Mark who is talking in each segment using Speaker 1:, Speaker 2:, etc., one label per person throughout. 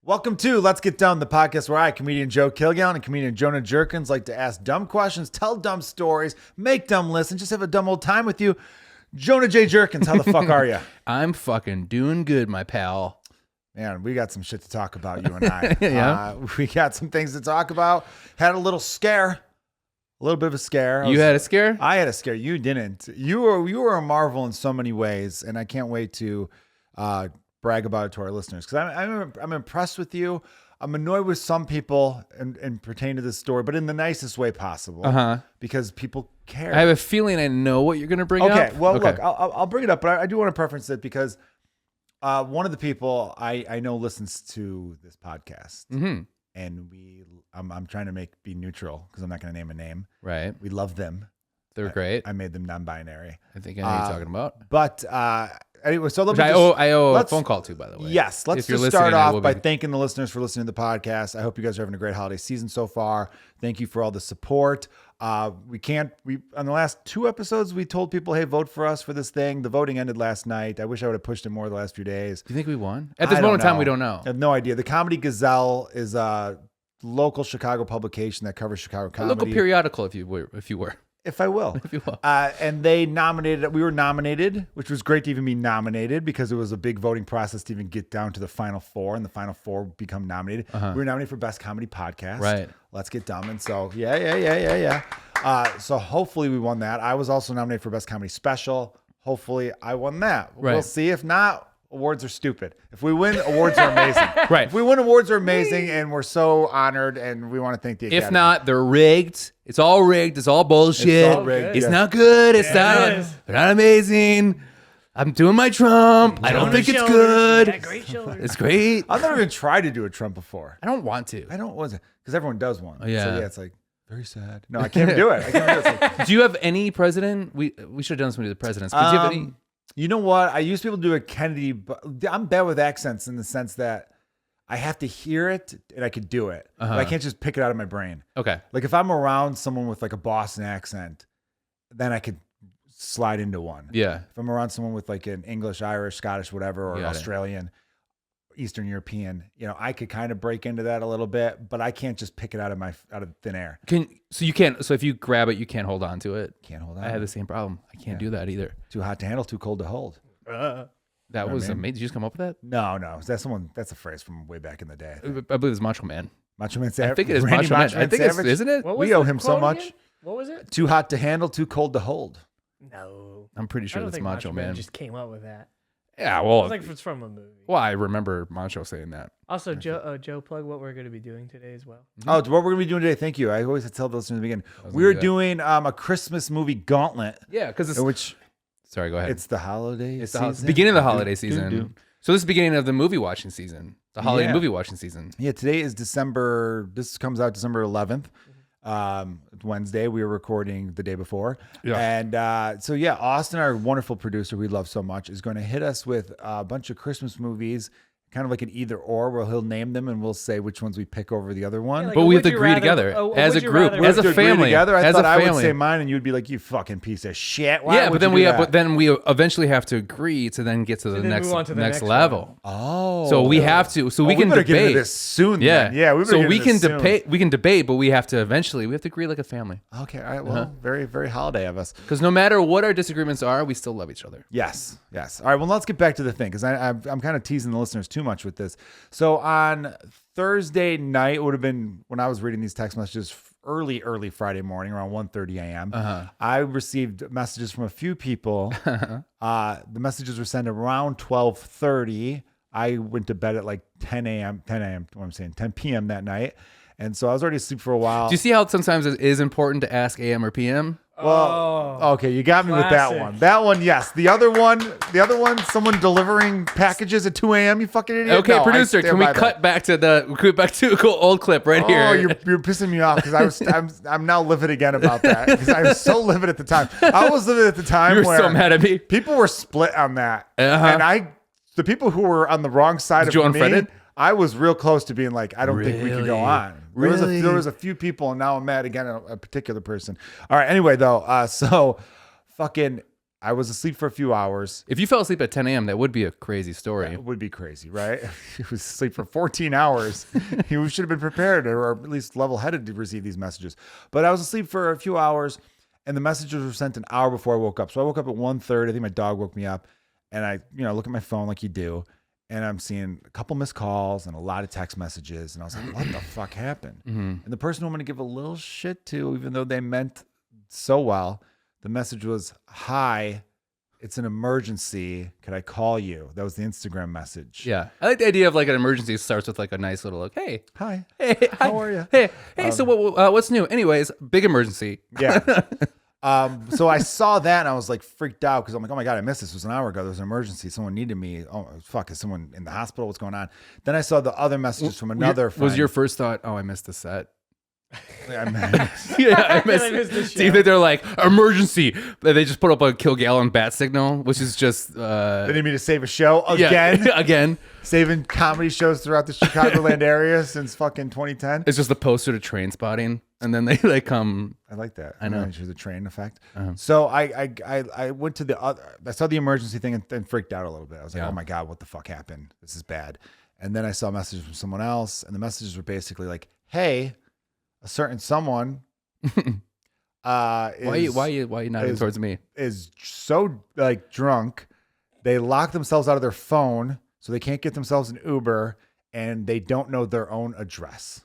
Speaker 1: Welcome to Let's Get Dumb, the podcast where I, comedian Joe Kilgallon and comedian Jonah Jurkens, like to ask dumb questions, tell dumb stories, make dumb lists, and just have a dumb old time with you. Jonah J. Jurkens, how the fuck are you?
Speaker 2: I'm fucking doing good, my pal.
Speaker 1: Man, we got some shit to talk about, you and I.
Speaker 2: Yeah.
Speaker 1: We got some things to talk about. Had a little scare. A little bit of a scare.
Speaker 2: You had a scare?
Speaker 1: I had a scare. You didn't. You were a marvel in so many ways, and I can't wait to brag about it to our listeners because I'm impressed with you. I'm annoyed with some people and pertain to this story, but in the nicest way possible. Because people care.
Speaker 2: I have a feeling I know what you're going to bring up.
Speaker 1: Okay, well, look, I'll bring it up, but I do want to preference it because one of the people I know listens to this podcast, and I'm trying to be neutral because I'm not going to name a name.
Speaker 2: Right.
Speaker 1: We love them.
Speaker 2: They're great.
Speaker 1: I made them non-binary.
Speaker 2: I think I know what you're talking about.
Speaker 1: But anyway, so
Speaker 2: I owe a phone call to, by the way.
Speaker 1: Yes, let's just start off by thanking the listeners for listening to the podcast. I hope you guys are having a great holiday season so far. Thank you for all the support. On the last 2 episodes, we told people, hey, vote for us for this thing. The voting ended last night. I wish I would have pushed it more the last few days.
Speaker 2: Do you think we won? At this moment in time, we don't know.
Speaker 1: I have no idea. The Comedy Gazelle is a local Chicago publication that covers Chicago comedy.
Speaker 2: A local periodical, if you were.
Speaker 1: If I will.
Speaker 2: If you will.
Speaker 1: And they nominated, we were nominated, which was great to even be nominated because it was a big voting process to even get down to the final 4, and the final 4 become nominated. We were nominated for Best Comedy Podcast.
Speaker 2: Right.
Speaker 1: Let's Get Dumb. And so, yeah. So hopefully we won that. I was also nominated for Best Comedy Special. Hopefully I won that.
Speaker 2: Right.
Speaker 1: We'll see. If not, awards are stupid. If we win, awards are amazing.
Speaker 2: Right.
Speaker 1: If we win, awards are amazing, and we're so honored, and we want to thank the Academy.
Speaker 2: If not, they're rigged. It's all rigged. It's all bullshit.
Speaker 1: It's all rigged.
Speaker 2: It's
Speaker 1: Yeah.
Speaker 2: not good. They're not amazing. I'm doing my Trump. I don't think it's good.
Speaker 3: Yeah, great shoulders.
Speaker 2: It's great.
Speaker 1: I've never even tried to do a Trump before.
Speaker 2: I don't want to.
Speaker 1: I don't was it because everyone does one.
Speaker 2: Oh, yeah.
Speaker 1: So yeah, it's like very sad. No, I can't do it. It's like,
Speaker 2: Do you have any president? We should have done something to the presidents. But do you have any?
Speaker 1: you know what? I used to be able to do a Kennedy, but I'm bad with accents in the sense that I have to hear it and I could do it. But I can't just pick it out of my brain.
Speaker 2: Okay.
Speaker 1: Like if I'm around someone with like a Boston accent, then I could slide into one.
Speaker 2: Yeah.
Speaker 1: If I'm around someone with like an English, Irish, Scottish, whatever, or
Speaker 2: Got it.
Speaker 1: Australian, Eastern European, I could kind of break into that a little bit, but I can't just pick it out of thin air.
Speaker 2: So if you grab it, you can't hold on to it.
Speaker 1: Can't hold on.
Speaker 2: I have the same problem. I can't do that either.
Speaker 1: Too hot to handle, too cold to hold.
Speaker 2: That was amazing. Did you just come up with that?
Speaker 1: No. That's a phrase from way back in the day.
Speaker 2: I believe it's Macho Man.
Speaker 1: Macho Man Savage.
Speaker 2: I think it is
Speaker 1: Randy
Speaker 2: Macho Man. I think it's,
Speaker 1: Savage?
Speaker 2: isn't it?
Speaker 3: What was
Speaker 1: We owe
Speaker 3: the
Speaker 1: him so
Speaker 3: quote
Speaker 1: much.
Speaker 3: again? What was it?
Speaker 1: Too hot to handle, too cold to hold.
Speaker 3: No.
Speaker 2: I'm pretty
Speaker 3: I
Speaker 2: sure
Speaker 3: don't
Speaker 2: that's
Speaker 3: think
Speaker 2: Macho Man.
Speaker 3: just came up with that.
Speaker 2: Yeah,
Speaker 3: I
Speaker 2: well,
Speaker 3: think it's from a movie.
Speaker 2: I remember Macho saying that.
Speaker 3: Also, Joe, plug what we're going to be doing today as well.
Speaker 1: Oh, what we're going to be doing today, thank you. I always tell the listeners in the beginning. We're doing a Christmas movie gauntlet.
Speaker 2: Yeah, because it's...
Speaker 1: Which,
Speaker 2: sorry, go ahead.
Speaker 1: it's the holiday
Speaker 2: It's
Speaker 1: season.
Speaker 2: the beginning of the holiday season.
Speaker 1: do.
Speaker 2: So this is the beginning of the movie watching season. The holiday
Speaker 1: Yeah.
Speaker 2: movie watching season.
Speaker 1: Yeah, today is December. This comes out December 11th. Wednesday. We were recording the day before.
Speaker 2: Yeah.
Speaker 1: And so, yeah, Austin, our wonderful producer we love so much, is going to hit us with a bunch of Christmas movies, kind of like an either or, where he'll name them and we'll say which ones we pick over the other one.
Speaker 3: Yeah, like
Speaker 2: But
Speaker 3: a
Speaker 2: we have
Speaker 3: would
Speaker 2: to
Speaker 3: you
Speaker 2: agree
Speaker 3: rather-
Speaker 2: together
Speaker 3: a
Speaker 2: as a
Speaker 3: would you
Speaker 2: group,
Speaker 3: rather-
Speaker 2: as a
Speaker 1: To agree
Speaker 2: family.
Speaker 1: together, I
Speaker 2: as
Speaker 1: thought
Speaker 2: a
Speaker 1: I would
Speaker 2: family.
Speaker 1: say mine and you'd be like, you fucking piece of shit. Why
Speaker 2: Yeah,
Speaker 1: would
Speaker 2: but then
Speaker 1: you
Speaker 2: we
Speaker 1: do
Speaker 2: have,
Speaker 1: that?
Speaker 2: but then we eventually have to agree to then get to the
Speaker 3: then
Speaker 2: next
Speaker 3: move on to the
Speaker 2: next
Speaker 3: next
Speaker 2: level.
Speaker 1: Oh.
Speaker 2: So we have to. So we
Speaker 1: we
Speaker 2: can
Speaker 1: better
Speaker 2: debate.
Speaker 1: get into this soon.
Speaker 2: Yeah,
Speaker 1: then. Yeah. We better
Speaker 2: so
Speaker 1: get
Speaker 2: we
Speaker 1: into
Speaker 2: can
Speaker 1: this soon.
Speaker 2: debate. We can debate, but we have to agree like a family.
Speaker 1: Okay. All right. Well, very, very holiday of us.
Speaker 2: Because no matter what our disagreements are, we still love each other.
Speaker 1: Yes. All right. Well, let's get back to the thing because I'm kind of teasing the listeners too much with this. So on Thursday night, it would have been when I was reading these text messages early Friday morning around 1:30 a.m. I received messages from a few people. The messages were sent around 12:30. I went to bed at like 10 p.m. that night. And so I was already asleep for a while.
Speaker 2: Do you see how sometimes it is important to ask AM or PM?
Speaker 1: Well, okay, you got me with that
Speaker 3: classic.
Speaker 1: one. That one, yes. The other one, someone delivering packages at 2 a.m. You fucking idiot.
Speaker 2: Okay,
Speaker 1: No, I
Speaker 2: producer,
Speaker 1: stand
Speaker 2: can we
Speaker 1: by that.
Speaker 2: cut back to a cool old clip right
Speaker 1: Oh,
Speaker 2: here?
Speaker 1: you're pissing me off because I'm now livid again about that because I was so livid at the time. I was livid at the time
Speaker 2: You're
Speaker 1: where
Speaker 2: so mad at me.
Speaker 1: people were split on that,
Speaker 2: Uh-huh.
Speaker 1: and the people who were on the wrong side
Speaker 2: Did you
Speaker 1: of me,
Speaker 2: unfriend it?
Speaker 1: I was real close to being like, I don't think we can go
Speaker 2: Really?
Speaker 1: on.
Speaker 2: Really?
Speaker 1: There was a few people, and now I'm mad again at a particular person. All right. Anyway, though, so fucking I was asleep for a few hours.
Speaker 2: If you fell asleep at 10 a.m., that would be a crazy story.
Speaker 1: It would be crazy, right? He was asleep for 14 hours. He should have been prepared or at least level-headed to receive these messages. But I was asleep for a few hours, and the messages were sent an hour before I woke up. So I woke up at 1:30. I think my dog woke me up, and I look at my phone like you do, and I'm seeing a couple missed calls and a lot of text messages, and I was like, what the fuck happened? And the person who I'm going to give a little shit to, even though they meant so well, the message was, "Hi, it's an emergency. Could I call you?" That was the Instagram message.
Speaker 2: Yeah. I like the idea of like an emergency starts with like a nice little like, hey,
Speaker 1: Hi.
Speaker 2: hey,
Speaker 1: How are you?
Speaker 2: Hey, so what's new? Anyways, big emergency.
Speaker 1: Yeah. So I saw that and I was like freaked out because I'm like, oh my God, I missed this. It was an hour ago. There was an emergency. Someone needed me. Oh, fuck. Is someone in the hospital? What's going on? Then I saw the other messages from another friend.
Speaker 2: Was your first thought, oh, I missed the set?
Speaker 1: I mean,
Speaker 2: Yeah, I missed,
Speaker 3: I missed the show.
Speaker 2: See that they're like, emergency. They just put up a Kilgallon bat signal, which is just...
Speaker 1: they need me to save a show again?
Speaker 2: Yeah, again.
Speaker 1: Saving comedy shows throughout the Chicagoland area since fucking 2010.
Speaker 2: It's just the poster to Train Spotting. And then they come...
Speaker 1: I like that.
Speaker 2: I know.
Speaker 1: The train effect. So I went to the other, I saw the emergency thing and then freaked out a little bit. I was like,
Speaker 2: Yeah.
Speaker 1: oh my God, what the fuck happened? This is bad. And then I saw messages from someone else, and the messages were basically like, hey, a certain someone
Speaker 2: why are you nodding towards me?
Speaker 1: is so like drunk, they lock themselves out of their phone so they can't get themselves an Uber, and they don't know their own address.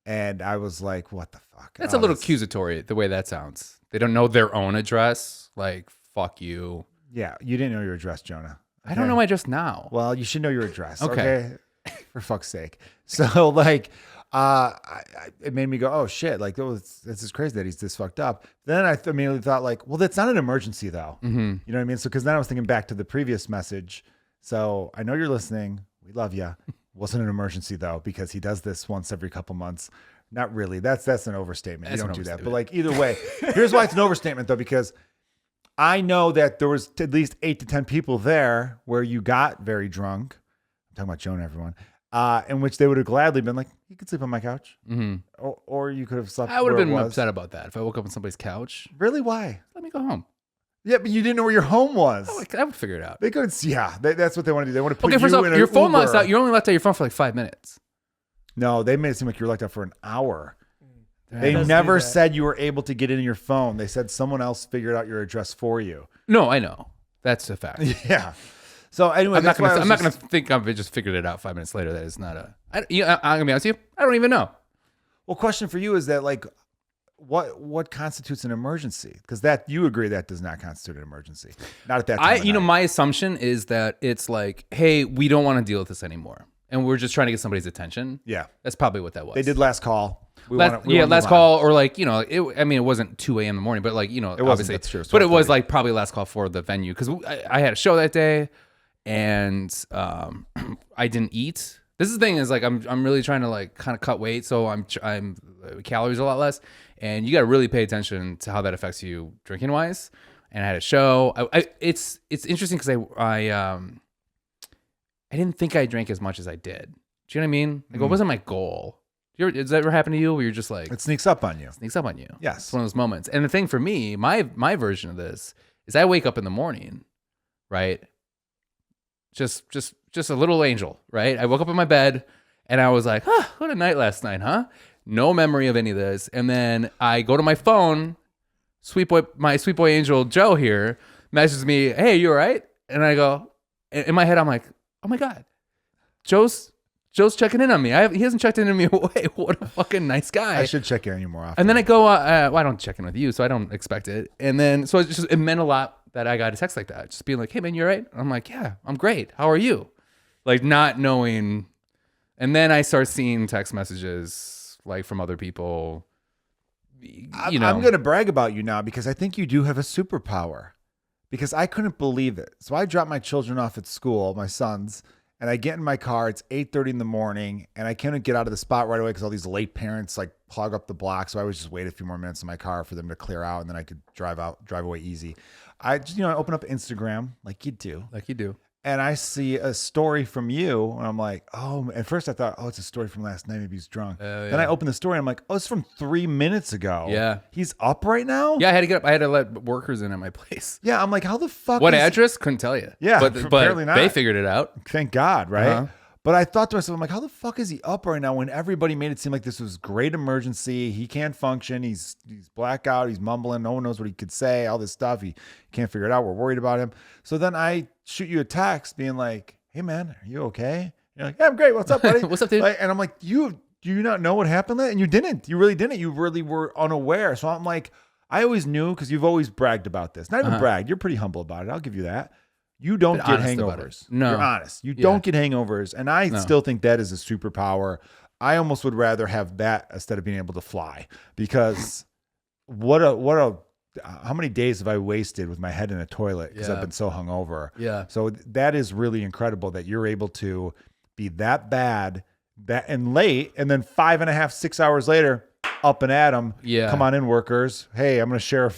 Speaker 1: And I was like, what the fuck?
Speaker 2: That's a little accusatory, the way that sounds. They don't know their own address. Like, fuck you.
Speaker 1: Yeah, you didn't know your address, Jonah.
Speaker 2: I don't know my address now.
Speaker 1: Well, you should know your address.
Speaker 2: Okay.
Speaker 1: Okay. For fuck's sake. So like, it made me go, oh shit. Like, this is crazy that he's this fucked up. Then I immediately thought like, well, that's not an emergency though. You know what I mean? So, cause then I was thinking back to the previous message. So I know you're listening. We love you. Wasn't an emergency though, because he does this once every couple months. Not really. That's an overstatement.
Speaker 2: That's
Speaker 1: You
Speaker 2: an
Speaker 1: don't do that.
Speaker 2: overstatement.
Speaker 1: But like either way, here's why it's an overstatement though, because I know that there was at least 8 to 10 people there where you got very drunk. I'm talking about Jonah, everyone. In which they would have gladly been like, you could sleep on my couch. Or you could have slept.
Speaker 2: I would have
Speaker 1: where
Speaker 2: been
Speaker 1: it was.
Speaker 2: upset about that. If I woke up on somebody's couch,
Speaker 1: Really? Why?
Speaker 2: let me go home.
Speaker 1: Yeah, but you didn't know where your home was.
Speaker 2: I would figure it out.
Speaker 1: They could, yeah, that's what they want to do. They want to put
Speaker 2: Okay, first
Speaker 1: you
Speaker 2: off,
Speaker 1: in
Speaker 2: your
Speaker 1: an
Speaker 2: phone
Speaker 1: Uber.
Speaker 2: locks out. You're only locked out your phone for like 5 minutes.
Speaker 1: No, they made it seem like you were locked out for an hour. They
Speaker 3: does do
Speaker 1: never
Speaker 3: that.
Speaker 1: said you were able to get into your phone. They said someone else figured out your address for you.
Speaker 2: No, I know. That's a fact.
Speaker 1: Yeah. So anyway,
Speaker 2: I'm not
Speaker 1: that's why I
Speaker 2: gonna.
Speaker 1: was
Speaker 2: I'm not
Speaker 1: just-
Speaker 2: gonna think I've just figured it out 5 minutes later. That is not a. I'm gonna be honest with you. I don't even know.
Speaker 1: Well, question for you is that like, what constitutes an emergency? Because that you agree that does not constitute an emergency. Not at that time. of night.
Speaker 2: My assumption is that it's like, hey, we don't want to deal with this anymore, and we're just trying to get somebody's attention.
Speaker 1: Yeah.
Speaker 2: That's probably what that was.
Speaker 1: They did last call. We
Speaker 2: Last
Speaker 1: wanna move
Speaker 2: call, or like, it wasn't 2 a.m. in the morning, but like,
Speaker 1: wasn't,
Speaker 2: obviously,
Speaker 1: that's true. It's
Speaker 2: but it was
Speaker 1: 12:30.
Speaker 2: like probably last call for the venue because I had a show that day, and I didn't eat. This is the thing is like I'm really trying to like kind of cut weight, so I'm calories a lot less, and you got to really pay attention to how that affects you drinking wise. And I had a show. It's interesting because I didn't think I drank as much as I did. Do you know what I mean? Like, it wasn't my goal. Does that ever happen to you where you're just like,
Speaker 1: It sneaks up on you.
Speaker 2: sneaks up on you?
Speaker 1: Yes.
Speaker 2: It's one of those moments. And the thing for me, my version of this is I wake up in the morning, right? Just a little angel, right? I woke up in my bed and I was like, what a night last night, huh? No memory of any of this. And then I go to my phone, my sweet boy angel Joe here messages me, hey, you all right? And I go, in my head, I'm like, oh my God, Joe's checking in on me. He hasn't checked in on me away. What a fucking nice guy.
Speaker 1: I should check in on you more often.
Speaker 2: And then I go, well, I don't check in with you, so I don't expect it. And then, so it meant a lot that I got a text like that. Just being like, hey, man, you all right? I'm like, yeah, I'm great. How are you? Like, not knowing. And then I start seeing text messages, like, from other people.
Speaker 1: I'm going to brag about you now because I think you do have a superpower because I couldn't believe it. So I dropped my children off at school, my sons, and I get in my car. It's 8:30 in the morning, and I couldn't get out of the spot right away because all these late parents like clog up the block. So I would just wait a few more minutes in my car for them to clear out, and then I could drive away easy. I just, I open up Instagram like you do.
Speaker 2: Like you do.
Speaker 1: and I see a story from you, and I'm like, oh, at first I thought, oh, it's a story from last night. Maybe he's drunk. Then I open the story, and I'm like, oh, it's from 3 minutes ago.
Speaker 2: Yeah.
Speaker 1: He's up right now?
Speaker 2: Yeah, I had to get up. I had to let workers in at my place.
Speaker 1: Yeah, I'm like, how the fuck
Speaker 2: What address? Couldn't tell you.
Speaker 1: Yeah,
Speaker 2: but
Speaker 1: apparently not.
Speaker 2: They figured it out.
Speaker 1: Thank God, right?
Speaker 2: Uh-huh.
Speaker 1: But I thought to myself, I'm like, how the fuck is he up right now when everybody made it seem like this was great emergency? He can't function. He's blackout. He's mumbling. No one knows what he could say. All this stuff. He can't figure it out. We're worried about him. So then I shoot you a text being like, hey, man, are you okay? You're like, yeah, I'm great. What's up, buddy?
Speaker 2: What's up, dude?
Speaker 1: Like, and I'm like, do you not know what happened? And you didn't. You really didn't. You really were unaware. So I'm like, I always knew because you've always bragged about this. Not even bragged. You're pretty humble about it. I'll give you that. You don't get hangovers.
Speaker 2: No.
Speaker 1: You're honest. You don't get hangovers. And I still think that is a superpower. I almost would rather have that instead of being able to fly, because how many days have I wasted with my head in a toilet because I've been so hungover?
Speaker 2: Yeah.
Speaker 1: So that is really incredible that you're able to be that bad and late, and then 5.5, 6 hours later, up and at them.
Speaker 2: Yeah.
Speaker 1: Come on in, workers. Hey, I'm going to share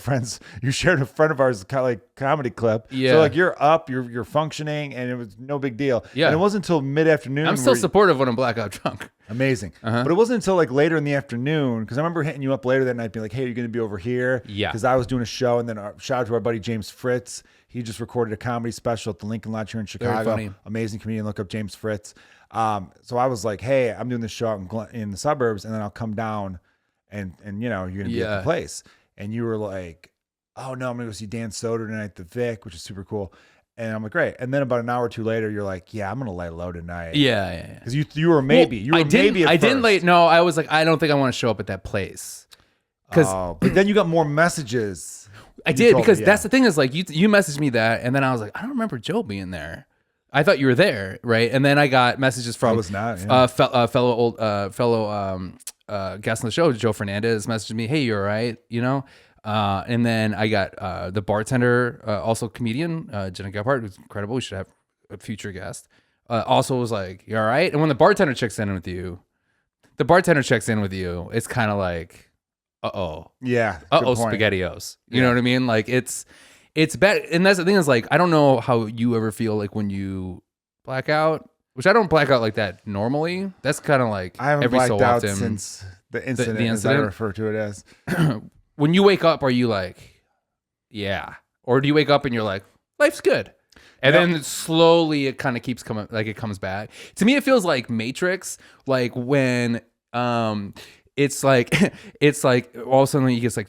Speaker 1: you shared a friend of ours comedy clip.
Speaker 2: Yeah.
Speaker 1: So like you're up, you're functioning, and it was no big deal.
Speaker 2: Yeah.
Speaker 1: And it wasn't until mid-afternoon.
Speaker 2: I'm still supportive when I'm blackout drunk.
Speaker 1: Amazing. But it wasn't until like later in the afternoon, because I remember hitting you up later that night being like, hey, you're going to be over here.
Speaker 2: Yeah.
Speaker 1: Because I was doing a show, and then shout out to our buddy James Fritz. He just recorded a comedy special at the Lincoln Lodge here in Chicago.
Speaker 2: funny.
Speaker 1: Amazing comedian. Look up James Fritz. So I was like, hey, I'm doing this show out in the suburbs, and then I'll come down and you're going to be at the place. And you were like, oh no, I'm going to go see Dan Soder tonight at the Vic, which is super cool. And I'm like, great. And then about an hour or two later, you're like, yeah, I'm going to lay low tonight.
Speaker 2: Yeah.
Speaker 1: Because you were maybe.
Speaker 2: Well,
Speaker 1: you were maybe at
Speaker 2: I didn't
Speaker 1: first.
Speaker 2: No, I was like, I don't think I want to show up at that place.
Speaker 1: But then you got more messages.
Speaker 2: I did, because that's the thing is like you messaged me that, and then I was like, I don't remember Joe being there. I thought you were there, right? And then I got messages from
Speaker 1: I was not, yeah.
Speaker 2: fellow guest on the show, Joe Fernandez, messaged me, hey, you all right? You know? And then I got the bartender, also comedian, Jenna Gephardt, who's incredible. We should have a future guest. Also was like, you all right? And when the bartender checks in with you, it's kind of like, uh-oh.
Speaker 1: Yeah.
Speaker 2: Uh-oh, SpaghettiOs. You know what I mean? Like it's bad. And that's the thing is like, I don't know how you ever feel like when you black out, which I don't black out like that normally. That's kind of like
Speaker 1: I haven't
Speaker 2: every
Speaker 1: blacked
Speaker 2: so
Speaker 1: out
Speaker 2: often.
Speaker 1: since the incident,
Speaker 2: the
Speaker 1: as I
Speaker 2: incident?
Speaker 1: refer to it as.
Speaker 2: When you wake up, are you like, yeah? Or do you wake up and you're like, life's good? And then slowly it kind of keeps coming, like it comes back. To me, it feels like Matrix, like when it's like all of a sudden he gets like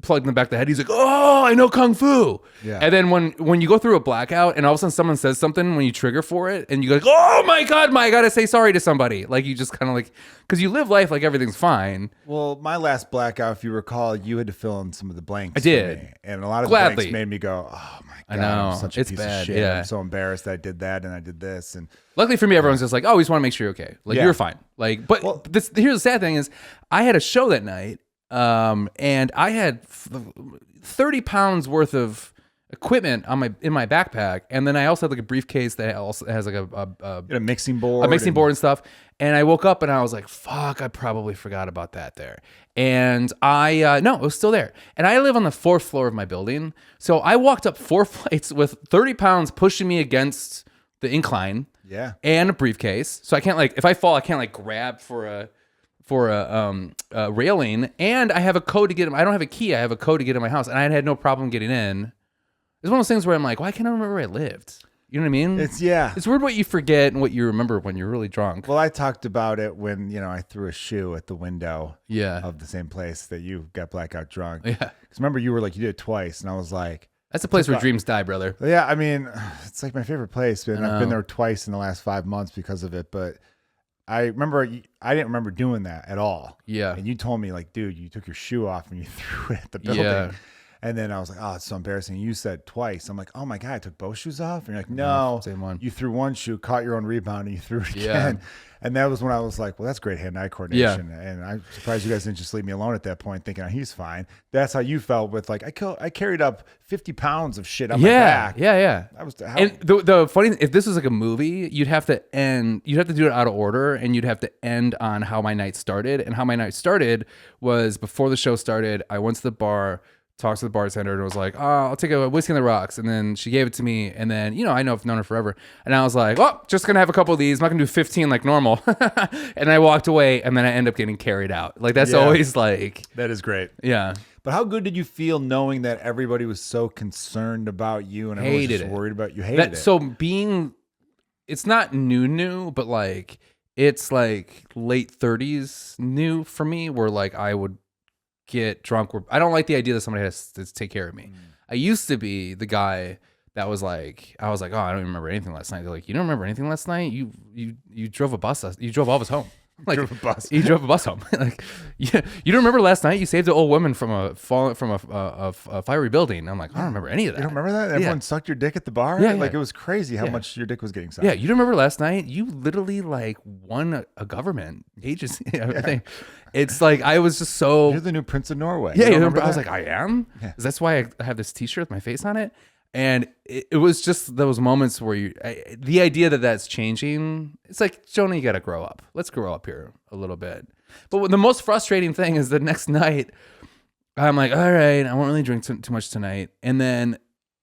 Speaker 2: plugged in the back of the head. He's like, oh, I know Kung Fu.
Speaker 1: Yeah.
Speaker 2: And then when you go through a blackout and all of a sudden someone says something when you trigger for it and you go like, oh my God, I gotta say sorry to somebody. Like you just kind of like, because you live life like everything's fine.
Speaker 1: Well, my last blackout, if you recall, you had to fill in some of the blanks.
Speaker 2: I did.
Speaker 1: For me. And a lot of
Speaker 2: Gladly.
Speaker 1: the blanks made me go, oh my God,
Speaker 2: I know.
Speaker 1: I'm such a
Speaker 2: It's
Speaker 1: piece
Speaker 2: bad,
Speaker 1: of shit.
Speaker 2: yeah.
Speaker 1: I'm so embarrassed that I did that and I did this. And
Speaker 2: Luckily for me, everyone's just like, oh, we just want to make sure you're okay. Like
Speaker 1: Yeah.
Speaker 2: you're fine. Like, but here's the sad thing is I had a show that night, and I had 30 pounds worth of equipment in my backpack, and then I also had like a briefcase that also has like
Speaker 1: a mixing board.
Speaker 2: board and stuff. And I woke up and I was like, fuck, I probably forgot about that there. And no, it was still there. And I live on the 4th floor of my building. So I walked up 4 flights with 30 pounds pushing me against the incline.
Speaker 1: Yeah.
Speaker 2: And a briefcase. So I can't like, if I fall, I can't like grab for a railing. And I have a code to get in. I don't have a key. I have a code to get in my house. And I had no problem getting in. It's one of those things where I'm like, why can't I remember where I lived? You know what I mean?
Speaker 1: It's
Speaker 2: weird what you forget and what you remember when you're really drunk.
Speaker 1: Well, I talked about it when, I threw a shoe at the window
Speaker 2: Yeah.
Speaker 1: of the same place that you got blackout drunk.
Speaker 2: Yeah.
Speaker 1: Because remember, you were like, you did it twice. And I was like,
Speaker 2: That's a place where dreams die, brother.
Speaker 1: yeah, I mean, it's like my favorite place. And I've been there twice in the last 5 months because of it. But I remember, I didn't remember doing that at all.
Speaker 2: Yeah.
Speaker 1: And you told me, like, dude, you took your shoe off and you threw it at the building.
Speaker 2: Yeah.
Speaker 1: And then I was like, oh, it's so embarrassing. You said twice. I'm like, oh my God, I took both shoes off? And you're like, no.
Speaker 2: Same one.
Speaker 1: You threw one shoe, caught your own rebound, and you threw it
Speaker 2: Yeah.
Speaker 1: again. And that was when I was like, well, that's great hand-eye coordination. And I'm surprised you guys didn't just leave me alone at that point thinking, oh, he's fine. That's how you felt with like, I carried up 50 pounds of shit on my back.
Speaker 2: Yeah.
Speaker 1: That was
Speaker 2: And the funny thing, if this was like a movie, you'd have to do it out of order, and you'd have to end on how my night started. And how my night started was before the show started, I went to the bar, talked to the bartender and was like, "Oh, I'll take a whiskey on the rocks." And then she gave it to me. And then, you know, I've known her forever. And I was like, "Oh, just gonna have a couple of these. I'm not gonna do 15 like normal." And I walked away, and then I end up getting carried out. Like that's always like,
Speaker 1: That is great.
Speaker 2: yeah.
Speaker 1: But how good did you feel knowing that everybody was so concerned about you and everyone was
Speaker 2: Hated
Speaker 1: just
Speaker 2: it.
Speaker 1: worried about you? Hated it.
Speaker 2: So it's not new, but like it's like late 30s new for me, where like I would get drunk. I don't like the idea that somebody has to take care of me. I used to be the guy that was like, I was like, oh, I don't even remember anything last night. They're like, you don't remember anything last night? You drove a bus. You drove all of us home. Like
Speaker 1: drove a bus.
Speaker 2: You drove a bus home. Like, yeah, you don't remember last night? You saved an old woman from a fiery building. I'm like, I don't remember any of that.
Speaker 1: You don't remember that? Everyone sucked your dick at the bar?
Speaker 2: Yeah,
Speaker 1: Like
Speaker 2: yeah.
Speaker 1: it was crazy how
Speaker 2: Yeah.
Speaker 1: much your dick was getting sucked.
Speaker 2: Yeah, you don't remember last night? You literally like won a government agency. Everything. It's like I was just so.
Speaker 1: You're the new Prince of Norway.
Speaker 2: Yeah,
Speaker 1: You don't
Speaker 2: I
Speaker 1: remember
Speaker 2: was
Speaker 1: that?
Speaker 2: like, I am.
Speaker 1: Yeah.
Speaker 2: That's why I have this T-shirt with my face on it. And it was just those moments where the idea that that's changing. It's like, Jonah, you got to grow up. Let's grow up here a little bit. But the most frustrating thing is the next night, I'm like, all right, I won't really drink too much tonight. And then,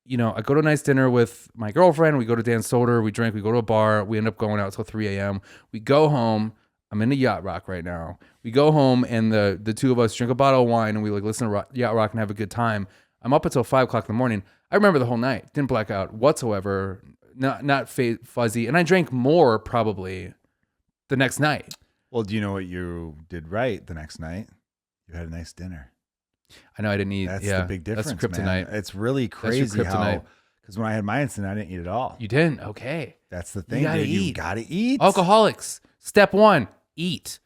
Speaker 2: you know, I go to a nice dinner with my girlfriend. We go to Dan Soder. We drink. We go to a bar. We end up going out till 3 a.m. We go home. I'm in a Yacht Rock right now. We go home and the two of us drink a bottle of wine and we like listen to Yacht Rock and have a good time. I'm up until 5 o'clock in the morning. I remember the whole night. Didn't black out whatsoever. Not fuzzy. And I drank more probably the next night.
Speaker 1: Well, do you know what you did right the next night? You had a nice dinner.
Speaker 2: I know I didn't eat.
Speaker 1: That's the big difference.
Speaker 2: That's kryptonite.
Speaker 1: Man. It's really
Speaker 2: your
Speaker 1: crazy how,
Speaker 2: kryptonite.
Speaker 1: because when I had my incident, I didn't eat at all.
Speaker 2: You didn't? Okay.
Speaker 1: That's the thing,
Speaker 2: gotta
Speaker 1: dude. You
Speaker 2: eat.
Speaker 1: gotta eat.
Speaker 2: Alcoholics. Step 1, eat.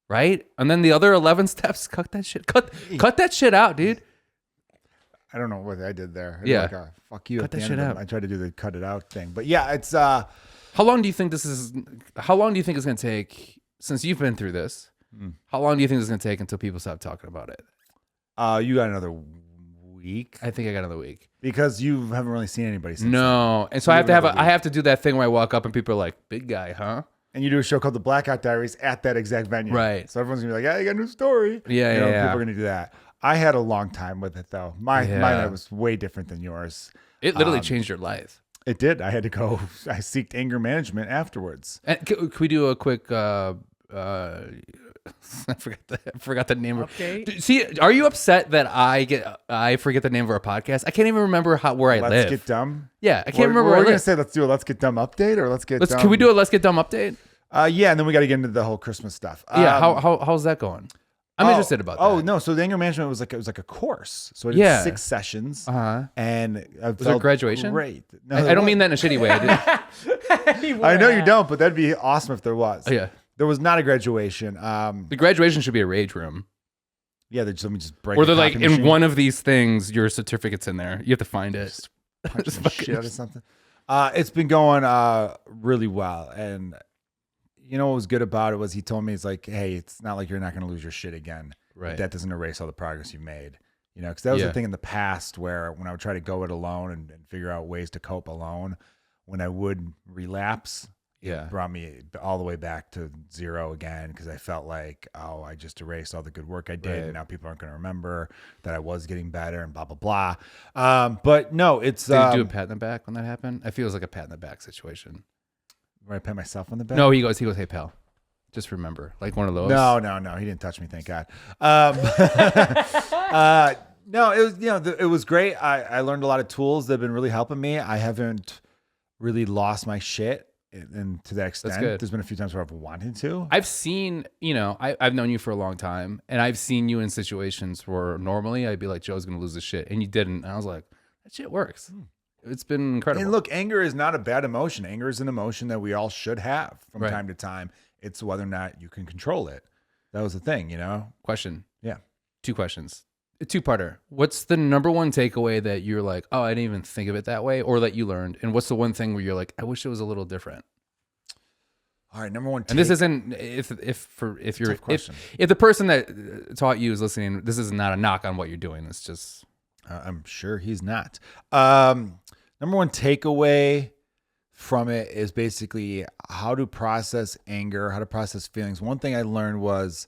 Speaker 2: Right? And then the other 11 steps, cut that shit. Cut that shit out, dude.
Speaker 1: I don't know what I did there. It'd be
Speaker 2: Yeah.
Speaker 1: like a, fuck you.
Speaker 2: Cut
Speaker 1: at the
Speaker 2: that
Speaker 1: end
Speaker 2: shit
Speaker 1: of
Speaker 2: out.
Speaker 1: I tried to do the cut it out thing, but yeah, it's
Speaker 2: How long do you think it's going to take, since you've been through this, how long do you think it's going to take until people stop talking about it?
Speaker 1: you got another week
Speaker 2: I think I got another week.
Speaker 1: because you haven't really seen anybody since.
Speaker 2: No. And so
Speaker 1: You
Speaker 2: I have to
Speaker 1: have
Speaker 2: have
Speaker 1: another
Speaker 2: I have to do that thing where I walk up and people are like, big guy, huh?
Speaker 1: And you do a show called The Blackout Diaries at that exact venue.
Speaker 2: Right.
Speaker 1: So everyone's gonna be like, yeah, you got a new story.
Speaker 2: Yeah,
Speaker 1: You know,
Speaker 2: yeah.
Speaker 1: People are gonna do that. I had a long time with it though. Mine was way different than yours.
Speaker 2: It literally changed your life.
Speaker 1: It did. I had to go. I seeked anger management afterwards.
Speaker 2: And can we do a quick I forgot the name of
Speaker 3: Update?
Speaker 2: See, are you upset that I forget the name of our podcast? I can't even remember where I
Speaker 1: Let's
Speaker 2: live.
Speaker 1: get dumb.
Speaker 2: Yeah, I can't remember
Speaker 1: We're
Speaker 2: where I
Speaker 1: gonna
Speaker 2: live.
Speaker 1: say let's do a let's get dumb update or let's get dumb.
Speaker 2: Can we do a Let's Get Dumb update?
Speaker 1: Yeah, and then we got to get into the whole Christmas stuff.
Speaker 2: Yeah, how's that going? I'm interested about that.
Speaker 1: Oh no, so the anger management was like a course. So I did
Speaker 2: Yeah.
Speaker 1: 6 sessions.
Speaker 2: Uh-huh.
Speaker 1: And I
Speaker 2: Was there graduation?
Speaker 1: Great. No,
Speaker 2: I don't mean that in a shitty way.
Speaker 1: I know you don't, but that'd be awesome if there was.
Speaker 2: Oh, yeah.
Speaker 1: There was not a graduation.
Speaker 2: The graduation should be a rage room.
Speaker 1: Yeah, let me just break.
Speaker 2: Or
Speaker 1: the
Speaker 2: they're like,
Speaker 1: copy
Speaker 2: in
Speaker 1: machine,
Speaker 2: one of these things, your certificate's in there. You have to find it.
Speaker 1: punch
Speaker 2: just
Speaker 1: the shit out of something. It's been going really well, and you know what was good about it was he told me, it's like, hey, it's not like you're not going to lose your shit again.
Speaker 2: Right.
Speaker 1: That doesn't erase all the progress you've made. You know, because that was
Speaker 2: Yeah.
Speaker 1: the thing in the past where when I would try to go it alone and figure out ways to cope alone, when I would relapse,
Speaker 2: Yeah.
Speaker 1: it brought me all the way back to zero again because I felt like, oh, I just erased all the good work I did.
Speaker 2: Right.
Speaker 1: And now people aren't going to remember that I was getting better and blah, blah, blah. But no, it's...
Speaker 2: Did you do a pat in the back when that happened? I feel it was like a pat in the back situation.
Speaker 1: Where I pat myself on the back?
Speaker 2: No, he goes, hey, pal. Just remember. Like one of those.
Speaker 1: No. He didn't touch me, thank God. No, it was, it was great. I learned a lot of tools that have been really helping me. I haven't really lost my shit and to that extent.
Speaker 2: good.
Speaker 1: There's been a few times where I've wanted to.
Speaker 2: I've seen, I've known you for a long time, and I've seen you in situations where normally I'd be like, Joe's going to lose his shit, and you didn't. And I was like, that shit works. It's been incredible.
Speaker 1: And look, anger is not a bad emotion. Anger is an emotion that we all should have from
Speaker 2: Right.
Speaker 1: time to time. It's whether or not you can control it. That was the thing,
Speaker 2: Question.
Speaker 1: Yeah.
Speaker 2: 2 questions. A 2-parter. What's the number one takeaway that you're like, oh, I didn't even think of it that way, or that you learned? And what's the one thing where you're like, I wish it was a little different?
Speaker 1: All right, number one.
Speaker 2: And this isn't if you're
Speaker 1: tough question.
Speaker 2: if the person that taught you is listening, this is not a knock on what you're doing. It's just
Speaker 1: I'm sure he's not. Number one takeaway from it is basically how to process anger, how to process feelings. One thing I learned was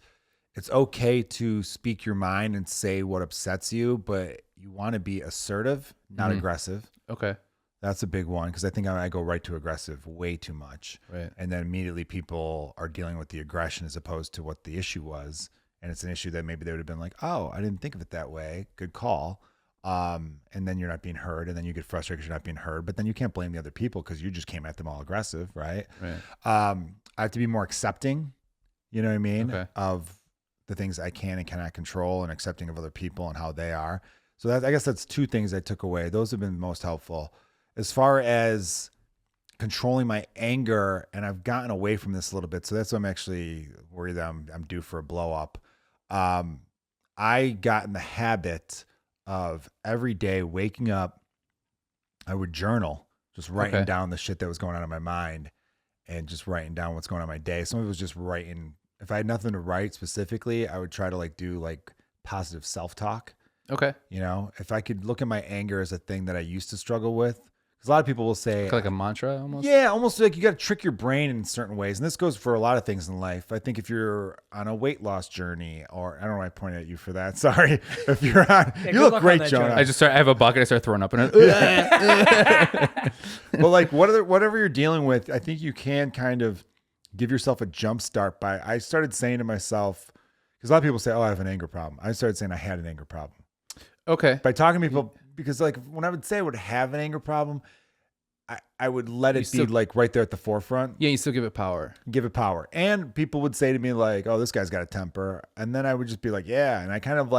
Speaker 1: it's okay to speak your mind and say what upsets you, but you want to be assertive, not aggressive.
Speaker 2: Okay.
Speaker 1: That's a big one because I think I go right to aggressive way too much.
Speaker 2: Right.
Speaker 1: And then immediately people are dealing with the aggression as opposed to what the issue was. And it's an issue that maybe they would have been like, oh, I didn't think of it that way. Good call. And then you're not being heard. And then you get frustrated because you're not being heard. But then you can't blame the other people because you just came at them all aggressive, right?
Speaker 2: Right.
Speaker 1: I have to be more accepting, you know what I mean,
Speaker 2: Okay.
Speaker 1: of the things I can and cannot control and accepting of other people and how they are. So I guess that's two things I took away. Those have been most helpful. As far as controlling my anger, and I've gotten away from this a little bit, so that's why I'm actually worried that I'm due for a blow up. I got in the habit of every day waking up, I would journal, just writing down the shit that was going on in my mind and just writing down what's going on in my day. Some of it was just writing. If I had nothing to write specifically, I would try to do positive self-talk.
Speaker 2: Okay.
Speaker 1: You know, if I could look at my anger as a thing that I used to struggle with, because a lot of people will say,
Speaker 2: Like a mantra almost?
Speaker 1: yeah, almost like you got to trick your brain in certain ways. And this goes for a lot of things in life. I think if you're on a weight loss journey, or I don't know why I pointed at you for that. Sorry. If you're on, you
Speaker 3: good
Speaker 1: look
Speaker 3: luck
Speaker 1: great,
Speaker 3: on that,
Speaker 1: Jonah.
Speaker 3: Jonah.
Speaker 2: I have a bucket. I start throwing up in it.
Speaker 1: But whatever you're dealing with, I think you can kind of give yourself a jump start by, I started saying to myself, because a lot of people say, oh, I have an anger problem. I started saying I had an anger problem.
Speaker 2: Okay.
Speaker 1: By talking to people, because when I would say I would have an anger problem, I would let it be right there at the forefront.
Speaker 2: Yeah, you still give it power.
Speaker 1: Give it power. And people would say to me oh, this guy's got a temper. And then I would just be like, yeah. And I kind of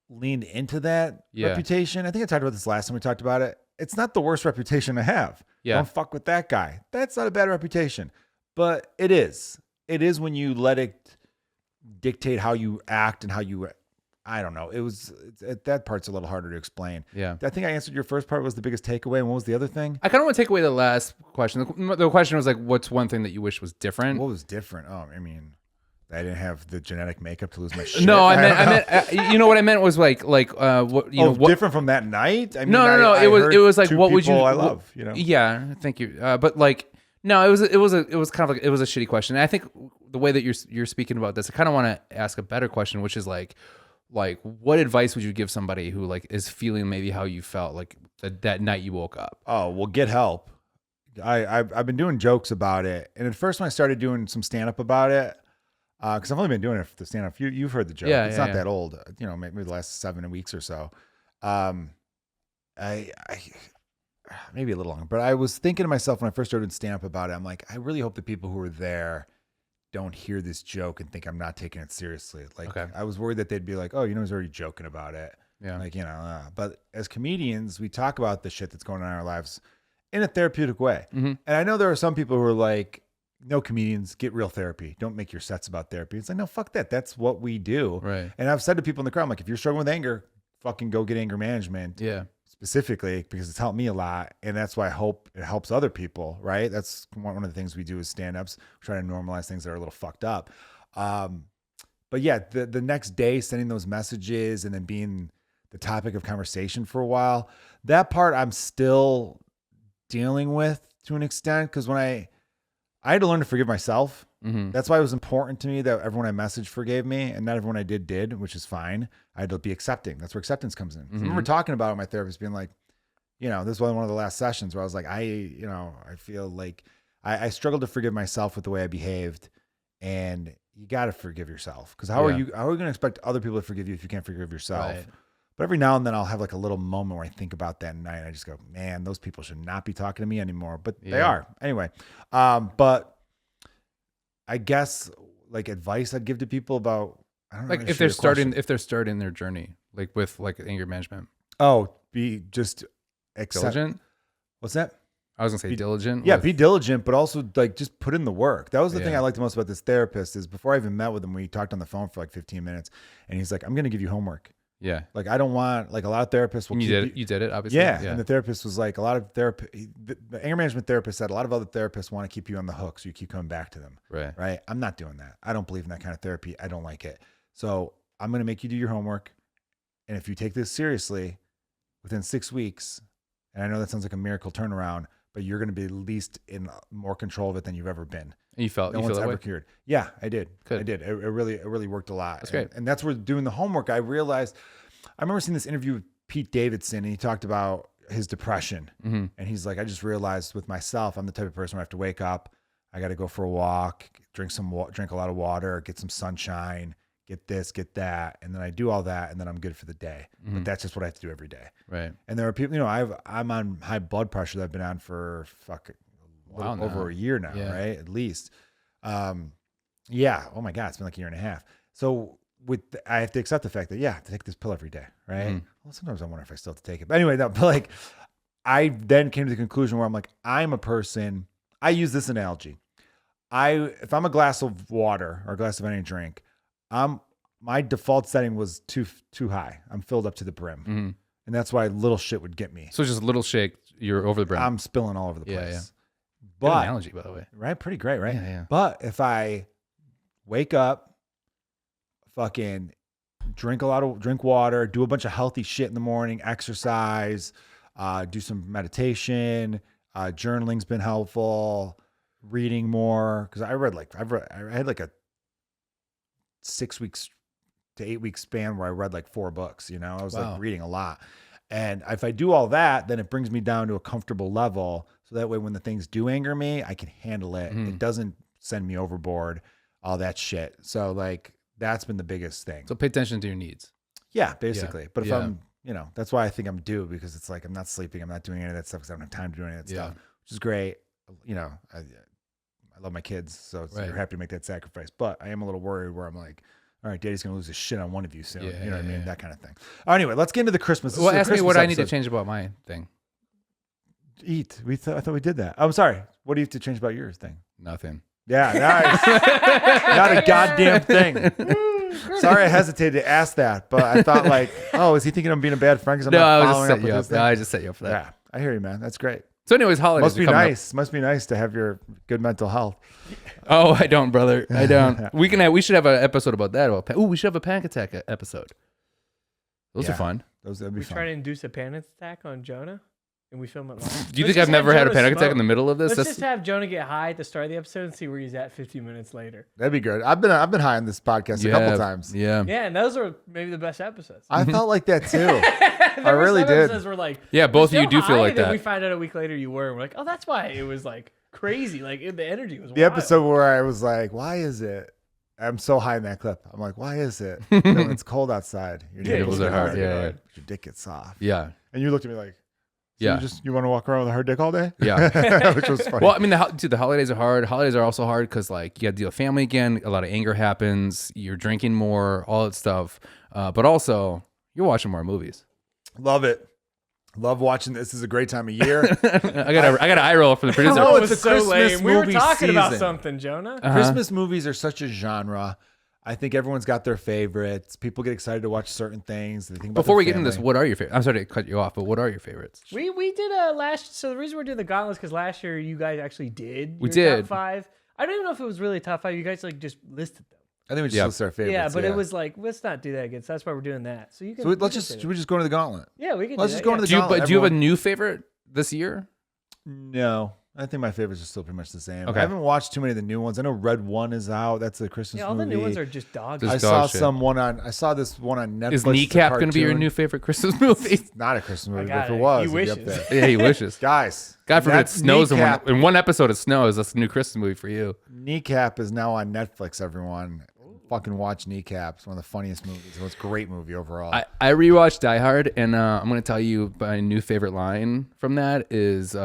Speaker 1: leaned into that reputation. I think I talked about this last time we talked about it. It's not the worst reputation to have.
Speaker 2: Yeah.
Speaker 1: Don't fuck with that guy. That's not a bad reputation. But it is. It is when you let it dictate how you act and how you, I don't know. That part's a little harder to explain.
Speaker 2: Yeah.
Speaker 1: I think I answered your first part was the biggest takeaway. And what was the other thing?
Speaker 2: I kind of want to take away the last question. The question was what's one thing that you wish was different?
Speaker 1: What was different? Oh, I mean, I didn't have the genetic makeup to lose my shit.
Speaker 2: No, I meant, you know what I meant was what, what
Speaker 1: different from that night? I mean,
Speaker 2: no. It was like, what would you,
Speaker 1: I love, you know?
Speaker 2: Yeah. Thank you. But no, it was kind of it was a shitty question. And I think the way that you're speaking about this, I kind of want to ask a better question, which is what advice would you give somebody who is feeling maybe how you felt that night you woke up?
Speaker 1: Oh, well, get help. I've been doing jokes about it. And at first when I started doing some stand up about it, because I've only been doing it for the stand up. You've heard the joke.
Speaker 2: Yeah,
Speaker 1: it's not that old, maybe the last 7 weeks or so. I maybe a little longer, but I was thinking to myself when I first started stand up about it, I'm like, I really hope the people who are there don't hear this joke and think I'm not taking it seriously.
Speaker 2: Okay.
Speaker 1: I was worried that they'd be like, oh, he's already joking about it.
Speaker 2: Yeah.
Speaker 1: But as comedians, we talk about the shit that's going on in our lives in a therapeutic way.
Speaker 2: Mm-hmm.
Speaker 1: And I know there are some people who are like, no, comedians, get real therapy. Don't make your sets about therapy. It's like, no, fuck that. That's what we do.
Speaker 2: Right.
Speaker 1: And I've said to people in the crowd, I'm like, if you're struggling with anger, fucking go get anger management.
Speaker 2: Yeah.
Speaker 1: Specifically because it's helped me a lot. And that's why I hope it helps other people, right? That's one of the things we do as stand-ups. We try to normalize things that are a little fucked up. But yeah, the next day sending those messages and then being the topic of conversation for a while, that part I'm still dealing with to an extent. Because when I had to learn to forgive myself.
Speaker 2: Mm-hmm.
Speaker 1: That's why it was important to me that everyone I messaged forgave me, and not everyone I did, which is fine. I had to be accepting. That's where acceptance comes in. I remember talking about it with my therapist being like, this was one of the last sessions where I was like, I feel like I struggled to forgive myself with the way I behaved, and you got to forgive yourself. Because how are you going to expect other people to forgive you if you can't forgive yourself?
Speaker 2: Right.
Speaker 1: But every now and then I'll have a little moment where I think about that night and I just go, man, those people should not be talking to me anymore. But they are. Anyway. But I guess advice I'd give to people about, I don't know.
Speaker 2: If they're starting their journey, with anger management.
Speaker 1: Oh, be just
Speaker 2: Diligent?
Speaker 1: What's that?
Speaker 2: I was gonna say diligent.
Speaker 1: Yeah, be diligent, but also just put in the work. That was the thing I liked the most about this therapist is before I even met with him, we talked on the phone for 15 minutes and he's like, I'm going to give you homework.
Speaker 2: Yeah.
Speaker 1: I don't want, a lot of therapists will
Speaker 2: you did it, obviously.
Speaker 1: Yeah. And the therapist was like, a lot of the anger management therapist said a lot of other therapists want to keep you on the hook. So you keep coming back to them. Right. I'm not doing that. I don't believe in that kind of therapy. I don't like it. So I'm going to make you do your homework. And if you take this seriously within 6 weeks, and I know that sounds like a miracle turnaround, but you're going to be at least in more control of it than you've ever been.
Speaker 2: And you felt
Speaker 1: no one's ever cured. Yeah, I did.
Speaker 2: Good.
Speaker 1: I did. It really worked a lot.
Speaker 2: That's great.
Speaker 1: And that's where doing the homework, I realized I remember seeing this interview with Pete Davidson, and he talked about his depression. And he's like, I just realized with myself, I'm the type of person where I have to wake up, I got to go for a walk, drink a lot of water, get some sunshine, get this, get that. And then I do all that, and then I'm good for the day. But that's just what I have to do every day.
Speaker 2: Right.
Speaker 1: And there are people, I'm on high blood pressure that I've been on for over a year now, right? At least. Yeah. Oh my God. It's been like a year and a half. So I have to accept the fact that, I have to take this pill every day. Right. Well, sometimes I wonder if I still have to take it, but anyway, but like, I then came to the conclusion where I'm like, I'm a person, I use this analogy. If I'm a glass of water or a glass of any drink, my default setting was too high. I'm filled up to the brim. And that's why little shit would get me.
Speaker 2: So just a little shake, you're over the brim.
Speaker 1: I'm spilling all over the place.
Speaker 2: Yeah.
Speaker 1: But,
Speaker 2: good analogy, by the way.
Speaker 1: Right? Pretty great, right?
Speaker 2: Yeah.
Speaker 1: But if I wake up, fucking drink water, do a bunch of healthy shit in the morning, exercise, do some meditation, journaling's been helpful, reading more. Cause I had like a 6 weeks to 8 week span where I read like 4 books, I was like reading a lot. And if I do all that, then it brings me down to a comfortable level. So that way, when the things do anger me, I can handle it. It doesn't send me overboard, all that shit. So like, that's been the biggest thing.
Speaker 2: So pay attention to your needs.
Speaker 1: Yeah, basically. Yeah. But if I'm, that's why I think I'm due, because it's like, I'm not sleeping. I'm not doing any of that stuff because I don't have time to do any of that stuff, which is great. I love my kids. So you're happy to make that sacrifice. But I am a little worried where I'm like, all right, daddy's going to lose his shit on one of you soon. You know what I mean? That kind of thing. Anyway, let's get into the Christmas.
Speaker 2: Well, ask me what I need to change about my thing.
Speaker 1: Eat. I thought we did that. I'm sorry. What do you have to change about yours thing?
Speaker 2: Nothing.
Speaker 1: Yeah, nice. Not a goddamn thing. Sorry, I hesitated to ask that, but I thought like, is he thinking I'm being a bad friend because I'm not following up with this thing?
Speaker 2: No, I just set you up for that.
Speaker 1: Yeah, I hear you, man. That's great.
Speaker 2: So anyways, holidays
Speaker 1: must be nice. Must be nice to have your good mental health.
Speaker 2: Oh, I don't, brother. I don't. We should have an episode about that. We should have a panic attack episode. Those are fun.
Speaker 1: That'd be fun.
Speaker 3: We try to induce a panic attack on Jonah, and we film it live.
Speaker 2: Do you think I've never had a panic attack in the middle of this?
Speaker 3: Let's just have Jonah get high at the start of the episode and see where he's at 15 minutes later.
Speaker 1: That'd be good. I've been high on this podcast a couple times.
Speaker 2: Yeah.
Speaker 3: Yeah, and those are maybe the best episodes.
Speaker 1: I felt like that too. I really did.
Speaker 3: Episodes were like,
Speaker 2: both of you do feel like
Speaker 3: that.
Speaker 2: that.
Speaker 3: We find out a week later you were, and we're like, oh, that's why it was like crazy. Like the energy was
Speaker 1: the
Speaker 3: wild.
Speaker 1: episode where I was like, why is it? I'm so high in that clip. I'm like, why is it? When it's cold outside, your
Speaker 2: nipples are hard. Yeah.
Speaker 1: Your dick gets soft.
Speaker 2: Yeah.
Speaker 1: And you looked at me like, you want to walk around with a hard dick all day?
Speaker 2: Yeah.
Speaker 1: Which was funny.
Speaker 2: Well, I mean, the holidays are hard. Holidays are also hard because like you got to deal with family again. A lot of anger happens. You're drinking more, all that stuff. But also you're watching more movies.
Speaker 1: Love it. Love watching this. This is a great time of year.
Speaker 2: I got an eye roll for the producer.
Speaker 1: Oh,
Speaker 3: it's so lame. We were talking about something, Jonah.
Speaker 1: Christmas movies are such a genre. I think everyone's got their favorites. People get excited to watch certain things. They think about
Speaker 2: Before we
Speaker 1: their
Speaker 2: get into this, what are your favorites? I'm sorry to cut you off, but what are your favorites?
Speaker 3: We did so the reason we're doing the gauntlet is because last year you guys actually did your top 5. I don't even know if it was really top 5. You guys like just listed them.
Speaker 1: I think we just list our favorites.
Speaker 3: Yeah, but it was like, let's not do that again. So that's why we're doing that. So you can.
Speaker 1: Should we just go into the gauntlet?
Speaker 3: Yeah, we can.
Speaker 1: Let's just go into the gauntlet.
Speaker 2: Do you have a new favorite this year?
Speaker 1: No. I think my favorites are still pretty much the same.
Speaker 2: Okay.
Speaker 1: I haven't watched too many of the new ones. I know Red 1 is out. That's a Christmas movie.
Speaker 3: Yeah, all the new ones are just dog.
Speaker 1: I saw this one on Netflix.
Speaker 2: Is Kneecap going to be your new favorite Christmas movie?
Speaker 1: It's not a Christmas movie, but if it was,
Speaker 3: he wishes.
Speaker 1: it'd be up there.
Speaker 2: Yeah, he wishes.
Speaker 1: Guys.
Speaker 2: God forbid it snows in one episode. It snows. That's a new Christmas movie for you.
Speaker 1: Kneecap is now on Netflix, everyone. Fucking watch Kneecap. It's one of the funniest movies. It's a great movie overall.
Speaker 2: I rewatched Die Hard, and I'm going to tell you my new favorite line from that is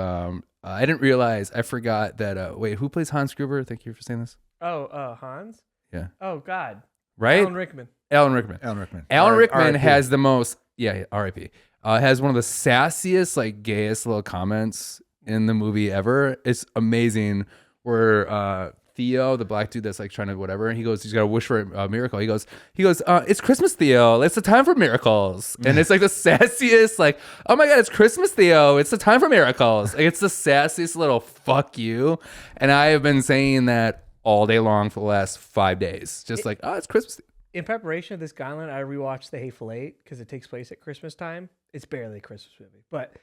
Speaker 2: I didn't realize, I forgot that, wait, who plays Hans Gruber? Thank you for saying this.
Speaker 3: Oh, Hans?
Speaker 2: Yeah.
Speaker 3: Oh, God.
Speaker 2: Right?
Speaker 3: Alan Rickman.
Speaker 2: Alan Rickman has the most, R.I.P. Has one of the sassiest, like, gayest little comments in the movie ever. It's amazing where Theo, the black dude that's like trying to whatever, and he goes, he's got a wish for a miracle. He goes, it's Christmas, Theo. It's the time for miracles. And it's like the sassiest, like, oh my God, it's Christmas, Theo. It's the time for miracles. Like, it's the sassiest little fuck you. And I have been saying that all day long for the last 5 days. Just like, it's Christmas.
Speaker 3: In preparation of this gauntlet, I rewatched The Hateful Eight because it takes place at Christmas time. It's barely a Christmas movie, but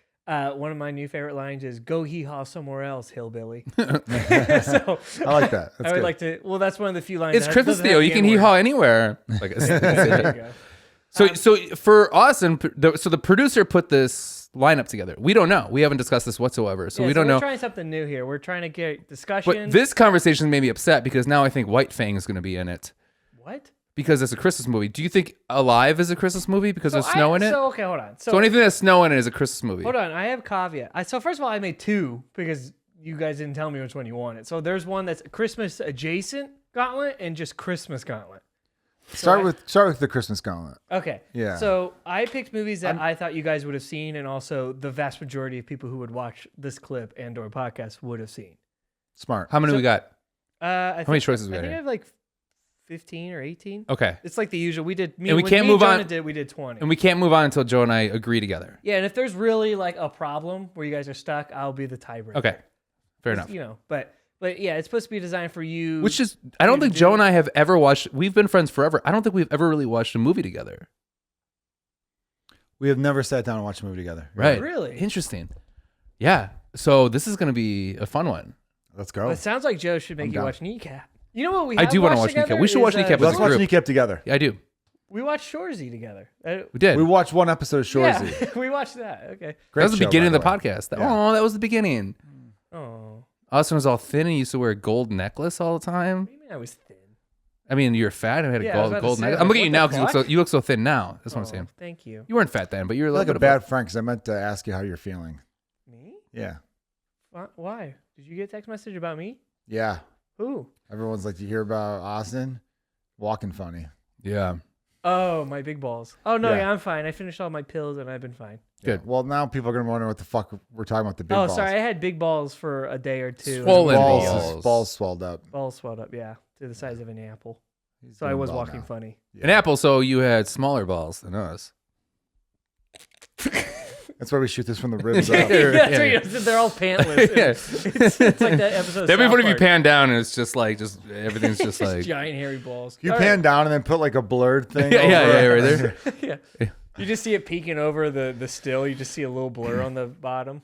Speaker 3: one of my new favorite lines is "Go hee haw somewhere else, hillbilly." So
Speaker 1: I like that.
Speaker 3: Like to. Well, that's one of the few lines.
Speaker 2: It's Christmas, Theo. You can hee haw anywhere. Like,
Speaker 3: there you go.
Speaker 2: So for Austin, so the producer put this lineup together. We don't know. We haven't discussed this whatsoever, so we don't know.
Speaker 3: We're trying something new here. We're trying to get discussion.
Speaker 2: But this conversation made me upset because now I think White Fang is going to be in it.
Speaker 3: What?
Speaker 2: Because it's a Christmas movie. Do you think Alive is a Christmas movie because there's snow in it?
Speaker 3: So okay, hold on.
Speaker 2: So anything that's snow in it is a Christmas movie.
Speaker 3: Hold on, I have caveat. So first of all, I made two because you guys didn't tell me which one you wanted. So there's one that's Christmas adjacent gauntlet and just Christmas gauntlet.
Speaker 1: Start with the Christmas Gauntlet.
Speaker 3: Okay.
Speaker 1: Yeah.
Speaker 3: So I picked movies that I thought you guys would have seen, and also the vast majority of people who would watch this clip and/or podcast would have seen.
Speaker 1: Smart.
Speaker 2: How many we got?
Speaker 3: How
Speaker 2: many choices we got
Speaker 3: I think
Speaker 2: here?
Speaker 3: I have like 15 or 18.
Speaker 2: Okay.
Speaker 3: It's like the usual. We did.
Speaker 2: And we can't move on.
Speaker 3: We did 20.
Speaker 2: And we can't move on until Joe and I agree together.
Speaker 3: Yeah, and if there's really like a problem where you guys are stuck, I'll be the tiebreaker.
Speaker 2: Okay. Fair enough.
Speaker 3: You know, but yeah, it's supposed to be designed for you.
Speaker 2: Which is, I don't think Joe and I have ever watched, we've been friends forever. I don't think we've ever really watched a movie together.
Speaker 1: We have never sat down and watched a movie together.
Speaker 2: Right.
Speaker 3: Really?
Speaker 2: Interesting. Yeah. So this is going to be a fun one.
Speaker 1: Let's go.
Speaker 3: Well, it sounds like Joe should make
Speaker 1: I'm
Speaker 3: you
Speaker 1: down.
Speaker 3: watch Kneecap. You know what we?
Speaker 2: I
Speaker 3: have
Speaker 2: do want to
Speaker 3: watched
Speaker 2: watch Kneecap.
Speaker 3: together
Speaker 2: We should watch
Speaker 3: is,
Speaker 2: Kneecap as
Speaker 1: Let's
Speaker 2: a
Speaker 1: watch
Speaker 2: group.
Speaker 1: Kneecap together.
Speaker 2: Yeah, I do.
Speaker 3: We watched Shoresy together.
Speaker 2: We did.
Speaker 1: We watched one episode of Shoresy.
Speaker 3: Yeah, we watched that. Okay.
Speaker 1: Great
Speaker 2: That was the
Speaker 1: show,
Speaker 2: beginning of
Speaker 1: by
Speaker 2: the
Speaker 1: way.
Speaker 2: podcast.
Speaker 1: Yeah.
Speaker 2: Oh, that was the beginning.
Speaker 3: Oh,
Speaker 2: Austin was all thin and used to wear a gold necklace all the time.
Speaker 3: what do you mean I was thin?
Speaker 2: I mean, you're fat and had
Speaker 3: Yeah,
Speaker 2: a
Speaker 3: I was about to
Speaker 2: gold
Speaker 3: say,
Speaker 2: necklace.
Speaker 3: like,
Speaker 2: I'm looking at you
Speaker 3: what
Speaker 2: now
Speaker 3: the
Speaker 2: because you look so thin now. That's what I'm
Speaker 3: Oh,
Speaker 2: saying.
Speaker 3: thank you.
Speaker 2: You weren't fat then, but you're
Speaker 1: You're like a
Speaker 2: bit
Speaker 1: bad friend because I meant to ask you how you're feeling.
Speaker 3: Me?
Speaker 1: Yeah.
Speaker 3: Why? Did you get a text message about me?
Speaker 1: Yeah.
Speaker 3: Who?
Speaker 1: Everyone's like, you hear about Austin? Walking funny.
Speaker 2: Yeah.
Speaker 3: Oh, my big balls. Oh no,
Speaker 1: Yeah.
Speaker 3: yeah, I'm fine. I finished all my pills and I've been fine.
Speaker 2: Good.
Speaker 1: Yeah. Well, now people are going to wonder what the fuck we're talking about the big
Speaker 3: Oh,
Speaker 1: balls.
Speaker 3: sorry, I had big balls for a day or two.
Speaker 2: Swollen
Speaker 1: balls.
Speaker 2: balls.
Speaker 1: Swelled up.
Speaker 3: Balls swelled up, yeah, to the size of an apple.
Speaker 1: He's
Speaker 3: So I
Speaker 1: doing
Speaker 3: was
Speaker 1: well
Speaker 3: walking
Speaker 1: now.
Speaker 3: funny.
Speaker 1: Yeah.
Speaker 2: An apple, so you had smaller balls than us.
Speaker 1: That's why we shoot this from the ribs
Speaker 2: Yeah.
Speaker 1: up.
Speaker 3: That's right. They're all pantless.
Speaker 2: Yeah.
Speaker 3: It's like that episode. Of
Speaker 2: That'd be
Speaker 3: South
Speaker 2: funny if you
Speaker 3: Park.
Speaker 2: pan down and it's just everything's just like.
Speaker 3: giant hairy balls.
Speaker 1: You
Speaker 3: All
Speaker 1: pan down and then put like a blurred thing.
Speaker 2: Yeah, yeah,
Speaker 1: over
Speaker 2: yeah,
Speaker 1: it.
Speaker 2: right there.
Speaker 3: yeah. You just see it peeking over the still. You just see a little blur on the bottom.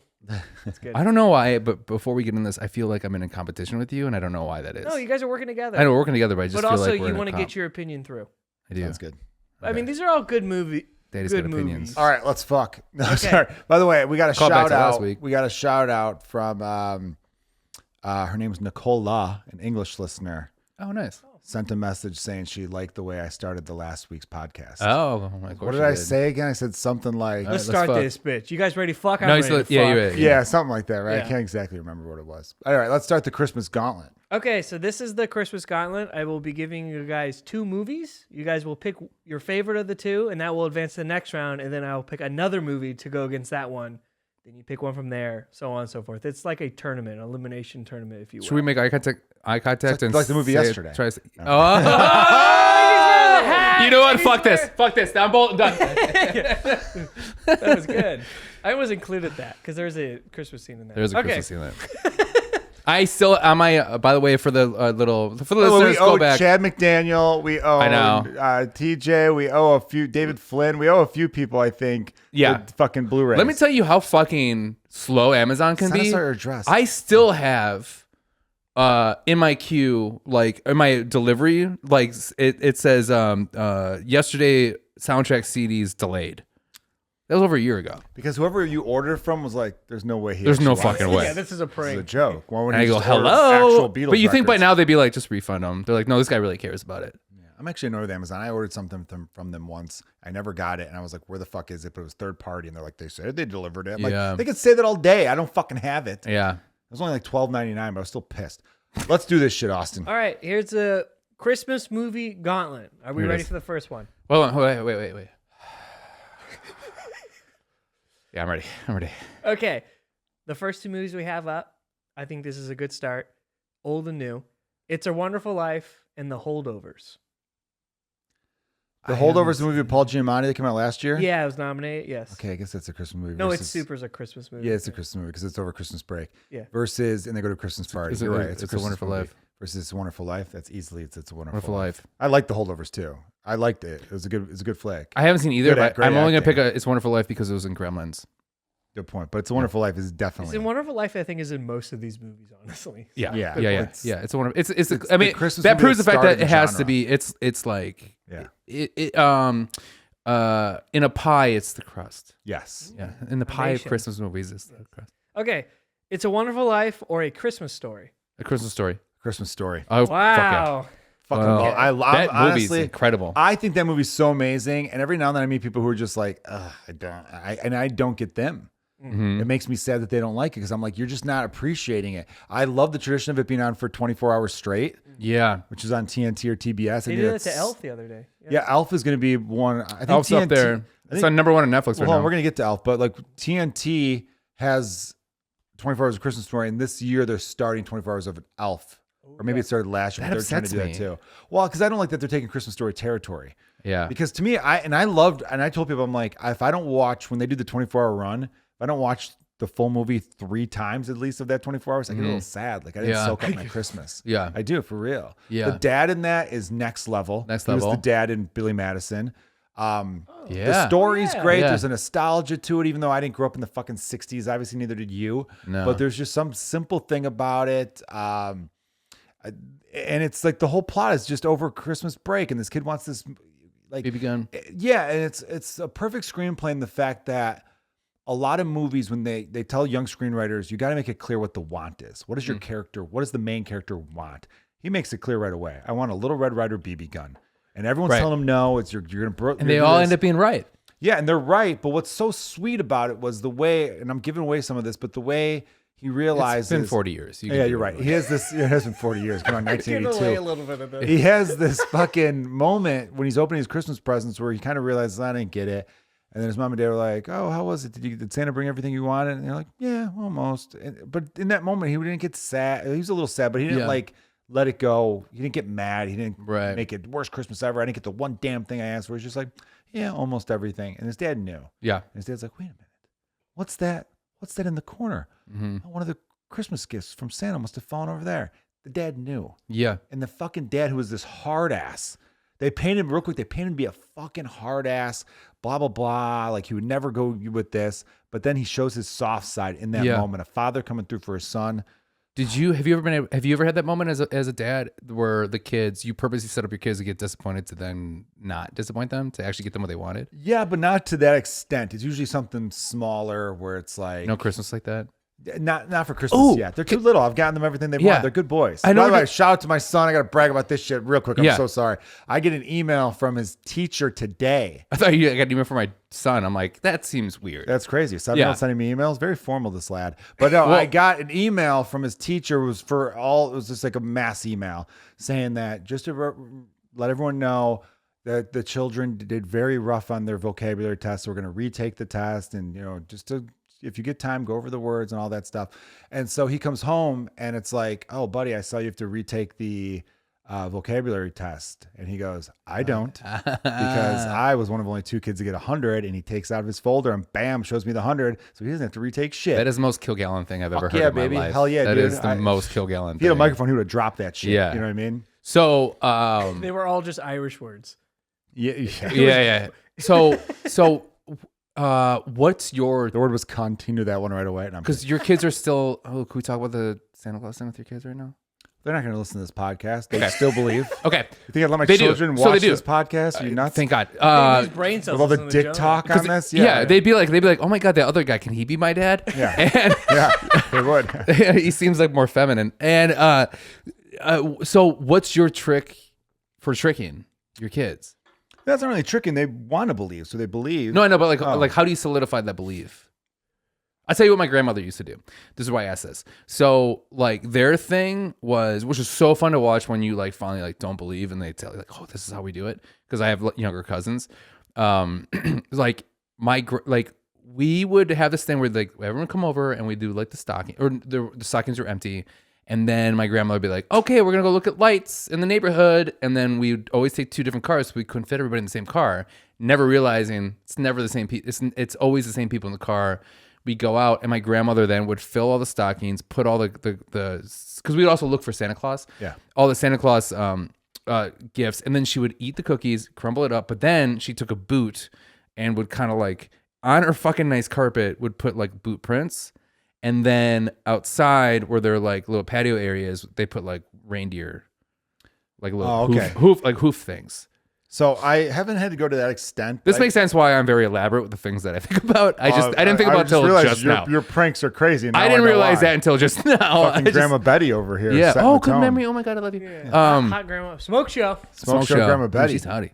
Speaker 3: It's good.
Speaker 2: I don't know why, but before we get in this, I feel like I'm in a competition with you, and I don't know why that is.
Speaker 3: No, you guys are working together.
Speaker 2: I know we're working together, but I just
Speaker 3: But
Speaker 2: feel
Speaker 3: also,
Speaker 2: like we're
Speaker 3: you
Speaker 2: in a
Speaker 3: want to
Speaker 2: comp.
Speaker 3: get your opinion through.
Speaker 2: I do.
Speaker 1: That's good.
Speaker 3: I mean, these are all good
Speaker 2: Daddy's
Speaker 3: good
Speaker 2: got
Speaker 3: movies.
Speaker 2: opinions.
Speaker 1: All right, let's fuck. No,
Speaker 3: Okay.
Speaker 1: sorry. By the way, we got a
Speaker 2: Call back
Speaker 1: shout
Speaker 2: to last
Speaker 1: out.
Speaker 2: week.
Speaker 1: We got a shout out from her name is Nicola, an English listener.
Speaker 2: Oh, nice.
Speaker 1: Sent a message saying she liked the way I started the last week's podcast.
Speaker 2: Oh, of course
Speaker 1: What did
Speaker 2: you
Speaker 1: I say again? I said something like,
Speaker 2: All
Speaker 3: Let's
Speaker 2: right, let's
Speaker 3: start
Speaker 2: fuck.
Speaker 3: this, bitch. You guys ready to fuck? I'm
Speaker 2: No,
Speaker 3: ready to
Speaker 2: yeah,
Speaker 3: fuck.
Speaker 2: you're right.
Speaker 1: yeah, something like that, right?
Speaker 3: Yeah.
Speaker 1: I can't exactly remember what it was. All right, let's start the Christmas gauntlet.
Speaker 3: Okay, so this is the Christmas Gauntlet. I will be giving you guys two movies. You guys will pick your favorite of the two, and that will advance to the next round. And then I'll pick another movie to go against that one. Then you pick one from there, so on and so forth. It's like a tournament, elimination tournament, if you will.
Speaker 2: Should we make eye contact? And
Speaker 1: Like the movie
Speaker 2: say it-
Speaker 1: yesterday.
Speaker 2: Try to say,
Speaker 1: No.
Speaker 2: oh, you know what? Fuck this. Fuck this. I'm done.
Speaker 3: That was good. I always included that because there's a Christmas scene in there.
Speaker 2: There's a
Speaker 3: okay.
Speaker 2: Christmas scene there. I still on my. By the way, for the for the
Speaker 1: Oh,
Speaker 2: listeners,
Speaker 1: we
Speaker 2: go
Speaker 1: owe
Speaker 2: back.
Speaker 1: Chad McDaniel. We owe
Speaker 2: I know.
Speaker 1: TJ. We owe a few David Flynn. We owe a few people, I think.
Speaker 2: Yeah.
Speaker 1: with fucking Blu-rays.
Speaker 2: Let me tell you how fucking slow Amazon can
Speaker 1: Send
Speaker 2: be.
Speaker 1: us our address.
Speaker 2: I still have in my queue, like in my delivery, like it says yesterday soundtrack CDs delayed. That was over a year ago.
Speaker 1: Because whoever you ordered from was like, there's no way he
Speaker 2: There's no
Speaker 1: actually wants
Speaker 2: fucking
Speaker 1: this.
Speaker 2: way.
Speaker 3: Yeah, this is a
Speaker 1: This is
Speaker 3: prank.
Speaker 1: a joke. Why wouldn't
Speaker 2: And I
Speaker 1: he
Speaker 2: go,
Speaker 1: just order
Speaker 2: hello.
Speaker 1: actual Beatles
Speaker 2: But you think by
Speaker 1: records?
Speaker 2: now they'd be like, just refund them. They're like, no, this guy really cares about it.
Speaker 1: Yeah. I'm actually annoyed with Amazon. I ordered something from them once. I never got it. And I was like, where the fuck is it? But it was third party. And they're like, they said they delivered it. I'm
Speaker 2: Yeah.
Speaker 1: like, they could say that all day. I don't fucking have it. It
Speaker 2: Yeah.
Speaker 1: was only like $12.99, but I was still pissed. Let's do this shit, Austin.
Speaker 3: All right, here's a Christmas movie gauntlet. Are we
Speaker 2: Here it
Speaker 3: ready
Speaker 2: is.
Speaker 3: for the first one?
Speaker 2: Well, wait. Yeah, I'm ready.
Speaker 3: Okay, the first two movies we have up, I think this is a good start. Old and new. It's a Wonderful Life and The Holdovers.
Speaker 1: The Holdovers, the movie with Paul Giamatti that came out last year?
Speaker 3: Yeah, it was nominated. Yes.
Speaker 1: Okay, I guess that's a Christmas movie.
Speaker 3: No,
Speaker 1: versus-
Speaker 3: it's Super's a Christmas movie.
Speaker 1: Yeah, it's a Christmas movie because it's over Christmas break.
Speaker 3: Yeah.
Speaker 1: Versus, and they go to Christmas party.
Speaker 2: It's a-
Speaker 1: You're right.
Speaker 2: it's a
Speaker 1: Christmas
Speaker 2: Wonderful
Speaker 1: movie.
Speaker 2: Life.
Speaker 1: Versus It's a Wonderful Life. That's easily it's a Wonderful,
Speaker 2: Wonderful Life.
Speaker 1: I like the Holdovers too. I liked it. It was a good flick.
Speaker 2: I haven't seen either,
Speaker 1: Good
Speaker 2: but
Speaker 1: act- great
Speaker 2: I'm only gonna
Speaker 1: acting.
Speaker 2: pick It's a Wonderful Life because it was in Gremlins.
Speaker 1: Good point. But It's a Wonderful Life is
Speaker 3: It's
Speaker 1: definitely.
Speaker 3: in Wonderful Life, I think, is in most of these movies, honestly.
Speaker 2: Yeah,
Speaker 1: Yeah.
Speaker 2: yeah.
Speaker 1: It's-
Speaker 2: It's a wonderful. It's
Speaker 1: it's
Speaker 2: I
Speaker 1: the
Speaker 2: mean,
Speaker 1: Christmas
Speaker 2: that
Speaker 1: movie
Speaker 2: proves
Speaker 1: that
Speaker 2: the fact
Speaker 1: started
Speaker 2: that it
Speaker 1: the
Speaker 2: has
Speaker 1: genre.
Speaker 2: to be. It's like
Speaker 1: Yeah.
Speaker 2: it In a pie, it's the crust.
Speaker 1: Yes.
Speaker 2: Yeah, in the pie of
Speaker 3: Nation.
Speaker 2: Christmas movies, it's the crust.
Speaker 3: Okay, It's a Wonderful Life or A Christmas Story.
Speaker 2: A Christmas Story.
Speaker 1: Christmas Story.
Speaker 2: Oh,
Speaker 3: Wow.
Speaker 1: Fucking
Speaker 2: Wow.
Speaker 1: love. I love
Speaker 2: that movie's
Speaker 1: honestly.
Speaker 2: incredible.
Speaker 1: I think that movie's so amazing, and every now and then I meet people who are just like, "Ugh, I don't get them."
Speaker 2: Mhm.
Speaker 1: It makes me sad that they don't like it because I'm like, you're just not appreciating it. I love the tradition of it being on for 24 hours straight,
Speaker 2: Yeah.
Speaker 1: which is on TNT or TBS.
Speaker 3: They
Speaker 1: I
Speaker 3: did
Speaker 1: think
Speaker 3: that to
Speaker 1: that's-
Speaker 3: Elf the other day.
Speaker 1: Yeah, Elf is going to be one. I think
Speaker 2: Elf's
Speaker 1: TNT,
Speaker 2: up there.
Speaker 1: I
Speaker 2: It's
Speaker 1: think-
Speaker 2: on number 1 on Netflix
Speaker 1: Well,
Speaker 2: right
Speaker 1: hold on,
Speaker 2: now.
Speaker 1: we're going to get to Elf, but like TNT has 24 Hours of Christmas Story, and this year they're starting 24 Hours of Elf. Or maybe it started last year,
Speaker 2: That
Speaker 1: but they're trying to do
Speaker 2: upsets
Speaker 1: that
Speaker 2: me.
Speaker 1: too. Well, because I don't like that they're taking Christmas Story territory.
Speaker 2: Yeah.
Speaker 1: Because to me, I told people, I'm like, if I don't watch, when they do the 24-hour run, if I don't watch the full movie 3 times at least of that 24 hours, I get a little sad. Like I didn't
Speaker 2: Yeah.
Speaker 1: soak up my Christmas.
Speaker 2: Yeah.
Speaker 1: I do, for real.
Speaker 2: Yeah.
Speaker 1: The dad in that is next level.
Speaker 2: Next
Speaker 1: He was
Speaker 2: level.
Speaker 1: the dad in Billy Madison.
Speaker 2: Yeah.
Speaker 1: The story's
Speaker 3: Yeah.
Speaker 1: great.
Speaker 2: Yeah.
Speaker 1: There's a nostalgia to it, even though I didn't grow up in the fucking 60s. Obviously, neither did you.
Speaker 2: No.
Speaker 1: But there's just some simple thing about it. And it's like the whole plot is just over Christmas break, and this kid wants this, like,
Speaker 2: BB gun.
Speaker 1: yeah, and it's a perfect screenplay in the fact that a lot of movies, when they tell young screenwriters, you got to make it clear what the want is. What is your character? What does the main character want? He makes it clear right away. I want a Little Red Rider BB gun, and everyone's
Speaker 2: Right.
Speaker 1: telling him no. It's you're gonna
Speaker 2: And they all end up being right.
Speaker 1: yeah, and they're right. But what's so sweet about it was the way, and I'm giving away some of this, but the way he realizes.
Speaker 2: It's been 40 years. You can
Speaker 1: Yeah,
Speaker 2: do
Speaker 1: you're
Speaker 2: it.
Speaker 1: right. He has this. It has been 40 years. Come on,
Speaker 3: Give away a
Speaker 1: 1982.
Speaker 3: little bit of this.
Speaker 1: He has this fucking moment when he's opening his Christmas presents where he kind of realizes I didn't get it, and then his mom and dad were like, "Oh, how was it? Did Santa bring everything you wanted?" And they're like, "Yeah, almost." But in that moment, he didn't get sad. He was a little sad, but he didn't
Speaker 2: Yeah.
Speaker 1: like let it go. He didn't get mad. He didn't
Speaker 2: Right.
Speaker 1: make it worst Christmas ever. I didn't get the one damn thing I asked for. He's just like, "Yeah, almost everything." And his dad knew.
Speaker 2: Yeah.
Speaker 1: And his dad's like, "Wait a minute, what's that? What's that in the corner?
Speaker 2: Mm-hmm.
Speaker 1: Oh, one of the Christmas gifts from Santa must have fallen over there." The dad knew.
Speaker 2: Yeah.
Speaker 1: And the fucking dad, who was this hard ass, they painted him real quick. They painted him to be a fucking hard ass, blah, blah, blah. Like he would never go with this. But then he shows his soft side in that
Speaker 2: Yeah.
Speaker 1: moment. A father coming through for his son.
Speaker 2: Have you ever had that moment as a dad where the kids, you purposely set up your kids to get disappointed to then not disappoint them, to actually get them what they wanted?
Speaker 1: Yeah, but not to that extent. It's usually something smaller where it's like
Speaker 2: No Christmas like that?
Speaker 1: not for Christmas
Speaker 2: Ooh.
Speaker 1: yet. They're too little. I've gotten them everything they
Speaker 2: Yeah.
Speaker 1: want. They're good boys.
Speaker 2: I know
Speaker 1: By the way,
Speaker 2: that-
Speaker 1: shout out to my son. I got to brag about this shit real quick. I'm
Speaker 2: Yeah.
Speaker 1: so sorry. I get an email from his teacher today.
Speaker 2: I thought I got an email from my son. I'm like, that seems weird.
Speaker 1: That's crazy. 7-year-old
Speaker 2: Yeah.
Speaker 1: sending me emails. Very formal, this lad. But no,
Speaker 2: Well-
Speaker 1: I got an email from his teacher. It was just like a mass email saying that just to let everyone know that the children did very rough on their vocabulary test. So we're going to retake the test, and just to, if you get time, go over the words and all that stuff. And so he comes home and it's like, "Oh, buddy, I saw you have to retake the vocabulary test." And he goes, "I don't." Because I was one of only 2 kids to get 100, and he takes out of his folder and bam, shows me the 100, so he doesn't have to retake shit.
Speaker 2: That is the most Kilgallon thing I've ever
Speaker 1: Fuck
Speaker 2: heard
Speaker 1: yeah,
Speaker 2: in my
Speaker 1: baby.
Speaker 2: life.
Speaker 1: Hell yeah,
Speaker 2: That
Speaker 1: dude.
Speaker 2: is the most Kilgallon
Speaker 1: if he had a
Speaker 2: thing.
Speaker 1: microphone, he would have dropped that shit.
Speaker 2: Yeah.
Speaker 1: You know what I mean?
Speaker 2: So,
Speaker 3: They were all just Irish words.
Speaker 1: Yeah.
Speaker 2: yeah. So, what's your,
Speaker 1: The word was continue that one right away. And
Speaker 2: because your kids are still, can we talk about the Santa Claus thing with your kids right now?
Speaker 1: they're not going to listen to this podcast. They
Speaker 2: Okay.
Speaker 1: still believe.
Speaker 2: Okay.
Speaker 1: You think I'd let my
Speaker 2: They do.
Speaker 1: children
Speaker 2: So they
Speaker 1: watch
Speaker 2: do.
Speaker 1: this podcast? Are you nuts?
Speaker 2: Thank God.
Speaker 3: His brain cells
Speaker 1: With all the
Speaker 3: listen to
Speaker 1: dick
Speaker 3: Jonah.
Speaker 1: talk on this?
Speaker 2: Yeah, they'd be like, oh my God, the other guy, can he be my dad?
Speaker 1: Yeah.
Speaker 2: And
Speaker 1: Yeah, they would.
Speaker 2: he seems like more feminine. And so what's your trick for tricking your kids?
Speaker 1: That's not really tricking. They want to believe, so they believe.
Speaker 2: No, I know, but
Speaker 1: Oh.
Speaker 2: like how do you solidify that belief? I'll tell you what my grandmother used to do. This is why I asked this. So like their thing was, which is so fun to watch when you like finally like don't believe and they tell you like, oh, this is how we do it. Because I have younger cousins. Like we would have this thing where like everyone would come over and we do like the stocking, or the stockings are empty. And then my grandmother would be like, okay, we're going to go look at lights in the neighborhood. And then we would always take 2 different cars. So we couldn't fit everybody in the same car, never realizing it's never the same people. It's always the same people in the car. We go out, and my grandmother then would fill all the stockings, put all the because we'd also look for Santa Claus.
Speaker 1: Yeah.
Speaker 2: All the Santa Claus gifts. And then she would eat the cookies, crumble it up. But then she took a boot and would kind of like on her fucking nice carpet would put like boot prints. And then outside where they're like little patio areas, they put like reindeer, like little hoof things.
Speaker 1: So I haven't had to go to that extent.
Speaker 2: This makes sense why I'm very elaborate with the things that I think about. I didn't think about it until just now.
Speaker 1: Your pranks are crazy. And
Speaker 2: I didn't realize that until just now.
Speaker 1: Fucking Grandma Betty over here.
Speaker 2: Yeah.
Speaker 1: setting
Speaker 2: Oh,
Speaker 1: the
Speaker 2: good
Speaker 1: tone.
Speaker 2: memory. Oh my God, I love you.
Speaker 3: Yeah.
Speaker 2: Um,
Speaker 3: Hot grandma smoke show.
Speaker 1: Smoke show, Grandma Betty.
Speaker 2: She's howdy.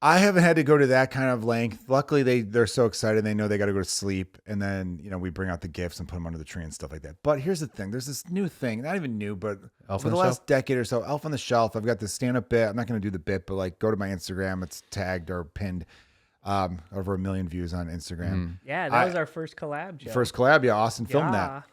Speaker 1: I haven't had to go to that kind of length. Luckily, they're so excited. They know they got to go to sleep. And then, we bring out the gifts and put them under the tree and stuff like that. But here's the thing. There's this new thing, not even new, but
Speaker 2: Elf
Speaker 1: for
Speaker 2: on
Speaker 1: the
Speaker 2: the
Speaker 1: last decade or so, Elf on the Shelf. I've got this stand-up bit. I'm not going to do the bit, but like go to my Instagram. It's tagged or pinned. Over 1 million views on Instagram.
Speaker 3: Yeah, that was our first collab, Joe.
Speaker 1: First collab, yeah. Austin filmed that.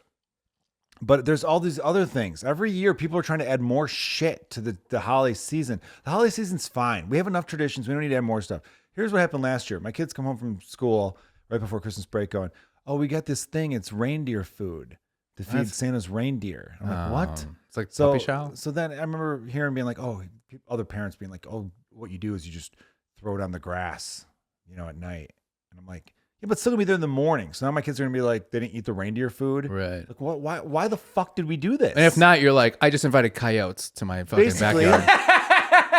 Speaker 1: But there's all these other things. Every year, people are trying to add more shit to the holiday season. The holiday season's fine. We have enough traditions. We don't need to add more stuff. Here's what happened last year. My kids come home from school right before Christmas break going, oh, we got this thing. It's reindeer food to feed Santa's reindeer. I'm like, what?
Speaker 2: It's like puppy chow.
Speaker 1: So then I remember hearing being like, oh, other parents being like, oh, what you do is you just throw it on the grass, at night. And I'm like, yeah, but it's still gonna be there in the morning. So now my kids are gonna be like, they didn't eat the reindeer food.
Speaker 2: Right.
Speaker 1: Like, what? Why the fuck did we do this?
Speaker 2: And if not, you're like, I just invited coyotes to my fucking
Speaker 1: Basically.
Speaker 2: backyard.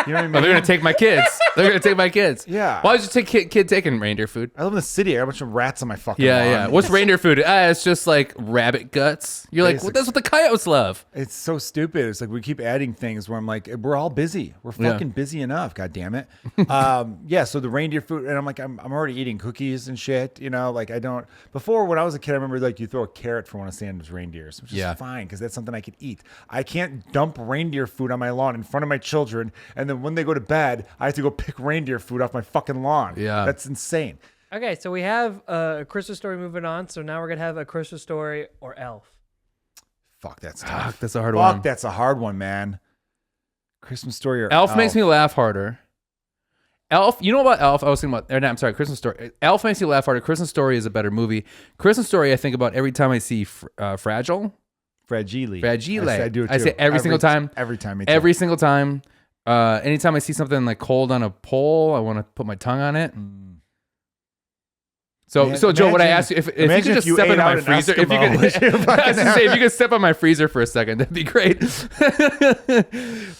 Speaker 1: You know what I mean?
Speaker 2: Oh, they're gonna take my kids. They're gonna take my kids.
Speaker 1: Yeah.
Speaker 2: Why would you take kid taking reindeer food?
Speaker 1: I live in the city. I got a bunch of rats on my fucking
Speaker 2: Yeah,
Speaker 1: lawn.
Speaker 2: yeah. What's reindeer food? It's just like rabbit guts. You're like, well, that's what the coyotes love.
Speaker 1: It's so stupid. It's like we keep adding things where I'm like, we're all busy. We're fucking busy enough. God damn it. Yeah. So the reindeer food, and I'm like, I'm already eating cookies and shit. Like I don't. Before when I was a kid, I remember like you throw a carrot for one of Santa's reindeers, which is fine because that's something I could eat. I can't dump reindeer food on my lawn in front of my children, and then when they go to bed, I have to go pick reindeer food off my fucking lawn.
Speaker 2: Yeah,
Speaker 1: that's insane.
Speaker 3: Okay, so we have a Christmas story moving on. So now we're gonna have a Christmas story or Elf.
Speaker 1: Fuck, that's tough.
Speaker 2: That's a hard one.
Speaker 1: Fuck, that's a hard one, man. Christmas story or
Speaker 2: Elf makes me laugh harder. Elf, you know about Elf? I was thinking about. I'm sorry, Christmas Story. Elf makes me laugh harder. Christmas Story is a better movie. Christmas Story, I think about every time I see Fragile.
Speaker 1: Fragile.
Speaker 2: I
Speaker 1: do it too.
Speaker 2: I say every single time.
Speaker 1: Every time.
Speaker 2: Every single time. Anytime I see something like cold on a pole, I want to put my tongue on it. So Joe, what I ask you, if you could just step into my freezer, if you could step on my freezer for a second, that'd be great.